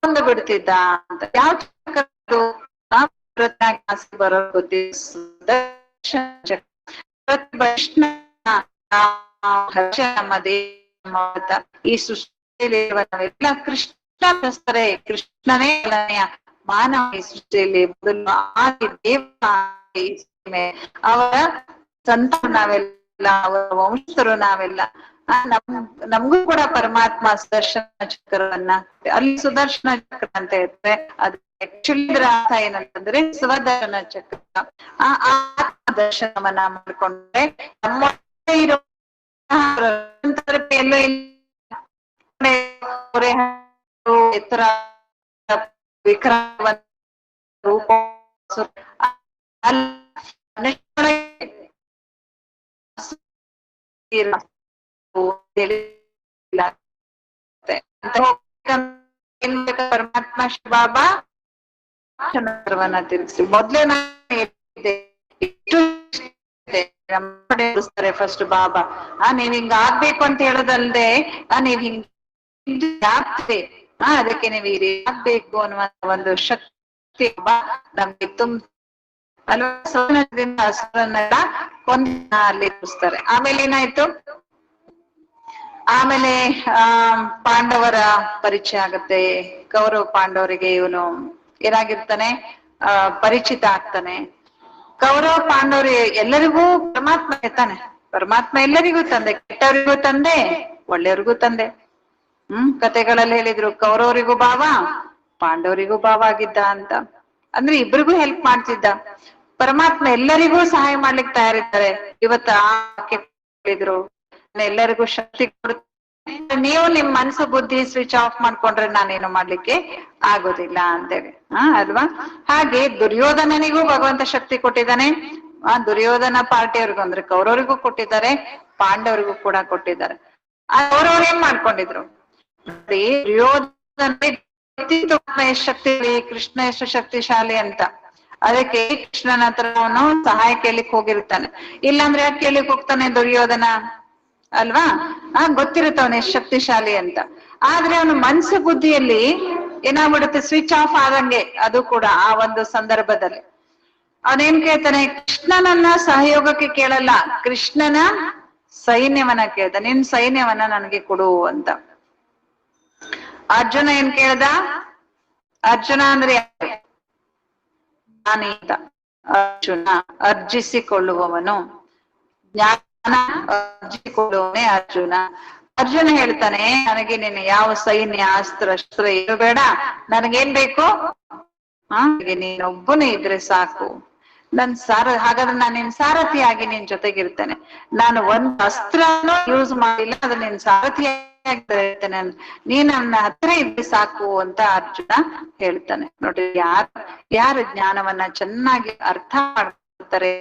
ಕೊಂದು ಬಿಡ್ತಿದ್ದ ಅಂತ. ಯಾವ ಚಕ್ರ ಬರೋ ಈ ಸೃಷ್ಟಿಯಲ್ಲಿ ಕೃಷ್ಣಸ್ತಾರೆ. ಕೃಷ್ಣನೇ ಮಾನವ ಈ ಸೃಷ್ಟಿಯಲ್ಲಿ ಮೊದಲು ಆದಿ ದೇವ. ಅವರ ಸಂತಾನ ನಾವೆಲ್ಲ, ಅವರ ವಂಶಸ್ಥರು ನಾವೆಲ್ಲ. ನಮ್ಗೂ ಕೂಡ ಪರಮಾತ್ಮ ಸುದರ್ಶನ ಚಕ್ರವನ್ನ, ಅಲ್ಲಿ ಸುದರ್ಶನ ಚಕ್ರ ಅಂತ ಹೇಳ್ತಾರೆ. ಅದು ಆಕ್ಚುಲಿ ಅರ್ಥ ಏನಂತಂದ್ರೆ ಸ್ವದರ್ಶನ ಚಕ್ರ. ಆ ದರ್ಶನವನ್ನ ಮಾಡ್ಕೊಂಡ್ರೆ ನಮ್ಮ ಇರೋ ಎಲ್ಲೋ ಎತ್ತರ ವಿಕ್ರಮ ರೂಪ ಪರಮಾತ್ಮ ಶಿವಬಾಬಾ ಚಂದ್ರವನ್ನ ತಿರುಗಿಸಿ ಮೊದ್ಲೇ ಫಸ್ಟ್ ಬಾಬಾ ನೀವ್ ಹಿಂಗ ಆಗ್ಬೇಕು ಅಂತ ಹೇಳೋದಲ್ದೆ ನೀವ್ ಹಿಂಗ್ ಆಗ್ತದೆ ಅದಕ್ಕೆ ನೀವು ಈ ರೀತಿ ಆಗ್ಬೇಕು ಅನ್ನುವ ಒಂದು ಶಕ್ತಿ ನಮ್ಗೆ ಅಲ್ವಾ ಹಸುರನ್ನೆಲ್ಲ ಅಲ್ಲಿ ತೋರಿಸ್ತಾರೆ. ಆಮೇಲೆ ಏನಾಯ್ತು, ಆಮೇಲೆ ಪಾಂಡವರ ಪರಿಚಯ ಆಗತ್ತೆ. ಕೌರವ ಪಾಂಡವರಿಗೆ ಇವನು ಏನಾಗಿರ್ತಾನೆ, ಪರಿಚಿತ ಆಗ್ತಾನೆ. ಕೌರವ ಪಾಂಡವರು ಎಲ್ಲರಿಗೂ ಪರಮಾತ್ಮ ಇರ್ತಾನೆ. ಪರಮಾತ್ಮ ಎಲ್ಲರಿಗೂ ತಂದೆ, ಕೆಟ್ಟವರಿಗೂ ತಂದೆ, ಒಳ್ಳೆಯವ್ರಿಗೂ ತಂದೆ. ಕತೆಗಳಲ್ಲಿ ಹೇಳಿದ್ರು ಕೌರವರಿಗೂ ಭಾವ, ಪಾಂಡವರಿಗೂ ಭಾವ ಆಗಿದ್ದ ಅಂತ. ಅಂದ್ರೆ ಇಬ್ರಿಗೂ ಹೆಲ್ಪ್ ಮಾಡ್ತಿದ್ದ. ಪರಮಾತ್ಮ ಎಲ್ಲರಿಗೂ ಸಹಾಯ ಮಾಡ್ಲಿಕ್ಕೆ ತಯಾರಿದ್ದಾರೆ. ಇವತ್ತು ಹೇಳಿದ್ರು ಎಲ್ಲರಿಗೂ ಶಕ್ತಿ ಕೊಡುತ್ತೆ, ನೀವು ನಿಮ್ ಮನಸ್ಸು ಬುದ್ಧಿ ಸ್ವಿಚ್ ಆಫ್ ಮಾಡ್ಕೊಂಡ್ರೆ ನಾನೇನು ಮಾಡ್ಲಿಕ್ಕೆ ಆಗೋದಿಲ್ಲ ಅಂತೇಳಿ. ಅಲ್ವಾ? ಹಾಗೆ ದುರ್ಯೋಧನನಿಗೂ ಭಗವಂತ ಶಕ್ತಿ ಕೊಟ್ಟಿದ್ದಾನೆ. ದುರ್ಯೋಧನ ಪಾರ್ಟಿಯವ್ರಿಗೂ ಅಂದ್ರೆ ಕೌರವರಿಗೂ ಕೊಟ್ಟಿದ್ದಾರೆ, ಪಾಂಡವರಿಗೂ ಕೂಡ ಕೊಟ್ಟಿದ್ದಾರೆ. ಅವ್ರವ್ರು ಏನ್ ಮಾಡ್ಕೊಂಡಿದ್ರು, ದುರ್ಯೋಧನ ಶಕ್ತಿ, ಕೃಷ್ಣ ಎಷ್ಟು ಶಕ್ತಿಶಾಲಿ ಅಂತ. ಅದಕ್ಕೆ ಕೃಷ್ಣನ ಹತ್ರ ಅವನು ಸಹಾಯ ಕೇಳಿಕ್ ಹೋಗಿರ್ತಾನೆ. ಇಲ್ಲಾಂದ್ರೆ ಯಾಕೆ ಕೇಳಿಕ್ ಹೋಗ್ತಾನೆ ದುರ್ಯೋಧನ, ಅಲ್ವಾ? ಗೊತ್ತಿರುತ್ತೆ ಅವನ ಎಷ್ಟು ಶಕ್ತಿಶಾಲಿ ಅಂತ. ಆದ್ರೆ ಅವನ ಮನ್ಸು ಬುದ್ಧಿಯಲ್ಲಿ ಏನಾಗ್ಬಿಡುತ್ತೆ, ಸ್ವಿಚ್ ಆಫ್ ಆದಂಗೆ. ಅದು ಕೂಡ ಆ ಒಂದು ಸಂದರ್ಭದಲ್ಲಿ ಅವನೇನ್ ಕೇಳ್ತಾನೆ, ಕೃಷ್ಣನನ್ನ ಸಹಯೋಗಕ್ಕೆ ಕೇಳಲ್ಲ, ಕೃಷ್ಣನ ಸೈನ್ಯವನ್ನ ಕೇಳ್ದ. ನಿನ್ ಸೈನ್ಯವನ್ನ ನನಗೆ ಕೊಡು ಅಂತ. ಅರ್ಜುನ ಏನ್ ಕೇಳ್ದ? ಅರ್ಜುನ ಅಂದ್ರೆ ಜ್ಞಾನೀತ. ಅರ್ಜುನ ಅರ್ಜಿಸಿಕೊಳ್ಳುವವನು, ಜ್ಞಾನ ಅರ್ಜಿಸಿಕೊಳ್ಳುವವನೇ ಅರ್ಜುನ. ಅರ್ಜುನ ಹೇಳ್ತಾನೆ, ನನಗೆ ನಿನ್ನ ಯಾವ ಸೈನ್ಯ ಅಸ್ತ್ರ ಶಸ್ತ್ರ ಏನು ಬೇಡ, ನನಗೇನ್ ಬೇಕು, ನನಗೆ ನೀನೊಬ್ಬನೇ ಇದ್ರೆ ಸಾಕು. ಹಾಗಾದ್ರೆ ನಾನು ನಿನ್ ಸಾರಥಿಯಾಗಿ ನಿನ್ ಜೊತೆಗಿರ್ತೇನೆ. ನಾನು ಒಂದ್ ಅಸ್ತ್ರನೂ ಯೂಸ್ ಮಾಡಿಲ್ಲ, ಅದು ನಿನ್ ಸಾರಥಿಯಾಗಿರ್ತೇನೆ, ನೀನ್ ನನ್ನ ಹತ್ರ ಇದ್ರೆ ಸಾಕು ಅಂತ ಅರ್ಜುನ ಹೇಳ್ತಾನೆ. ನೋಡ್ರಿ, ಯಾರು ಜ್ಞಾನವನ್ನ ಚೆನ್ನಾಗಿ ಅರ್ಥ ಮಾಡ್ಕೊಳ್ತಾರೆ,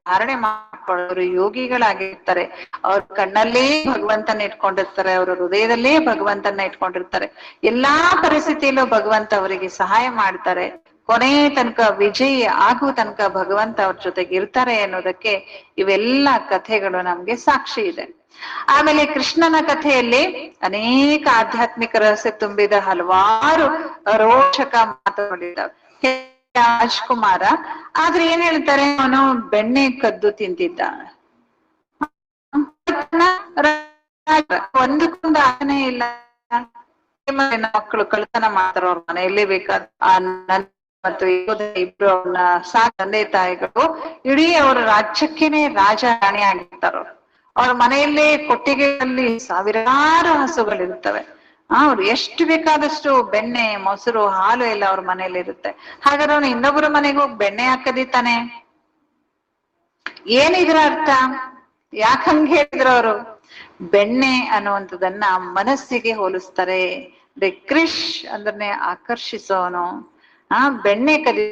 ಧಾರಣೆ ಮಾಡ್ಕೊಳ್ಳೋರು ಯೋಗಿಗಳಾಗಿರ್ತಾರೆ. ಅವ್ರ ಕಣ್ಣಲ್ಲೇ ಭಗವಂತನ ಇಟ್ಕೊಂಡಿರ್ತಾರೆ, ಅವ್ರ ಹೃದಯದಲ್ಲೇ ಭಗವಂತನ ಇಟ್ಕೊಂಡಿರ್ತಾರೆ. ಎಲ್ಲಾ ಪರಿಸ್ಥಿತಿಯಲ್ಲೂ ಭಗವಂತ ಅವರಿಗೆ ಸಹಾಯ ಮಾಡ್ತಾರೆ. ಕೊನೆ ತನಕ ವಿಜಯಿ ಆಗುವ ತನಕ ಭಗವಂತ ಅವ್ರ ಜೊತೆಗೆ ಇರ್ತಾರೆ ಅನ್ನೋದಕ್ಕೆ ಇವೆಲ್ಲ ಕಥೆಗಳು ನಮ್ಗೆ ಸಾಕ್ಷಿ ಇದೆ. ಆಮೇಲೆ ಕೃಷ್ಣನ ಕಥೆಯಲ್ಲಿ ಅನೇಕ ಆಧ್ಯಾತ್ಮಿಕ ರಹಸ್ಯ ತುಂಬಿದ ಹಲವಾರು ರೋಚಕ ಮಾತುಗಳಿದ್ದಾವೆ. ರಾಜ್ಕುಮಾರ ಆದ್ರೆ ಏನ್ ಹೇಳ್ತಾರೆ, ಅವನು ಬೆಣ್ಣೆ ಕದ್ದು ತಿಂತಿದ್ದ. ಒಂದಕ್ಕೊಂದು ಆನೆ ಇಲ್ಲ. ಮಕ್ಕಳು ಕಳ್ತನ ಮಾಡ್ತಾರ ಅವ್ರ ಮನೆಯಲ್ಲೇ ಬೇಕಾದ ಮತ್ತು ಇಬ್ರು ಅವ್ರನ್ನ ತಂದೆ ತಾಯಿಗಳು ಇಡೀ ಅವರ ರಾಜ್ಯಕ್ಕೇನೆ ರಾಜ ರಾಣಿ ಆಗಿರ್ತಾರ. ಅವ್ರ ಮನೆಯಲ್ಲೇ ಕೊಟ್ಟಿಗೆಯಲ್ಲಿ ಸಾವಿರಾರು ಹಸುಗಳಿರ್ತವೆ. ಅವ್ರು ಎಷ್ಟು ಬೇಕಾದಷ್ಟು ಬೆಣ್ಣೆ, ಮೊಸರು, ಹಾಲು ಎಲ್ಲ ಅವ್ರ ಮನೇಲಿ ಇರುತ್ತೆ. ಹಾಗಾದ್ರೆ ಅವ್ನು ಇನ್ನೊಬ್ಬರ ಮನೆಗೆ ಹೋಗಿ ಬೆಣ್ಣೆ ಹಾಕದಿತ್ತಾನೆ. ಏನಿದ್ರ ಅರ್ಥ? ಯಾಕಂಗ ಹೇಳಿದ್ರು ಅವರು? ಬೆಣ್ಣೆ ಅನ್ನುವಂಥದ್ದನ್ನ ಮನಸ್ಸಿಗೆ ಹೋಲಿಸ್ತಾರೆ. ಕೃಷ್ ಅಂದ್ರೆ ಆಕರ್ಷಿಸೋನು. ಬೆಣ್ಣೆ ಕದಿ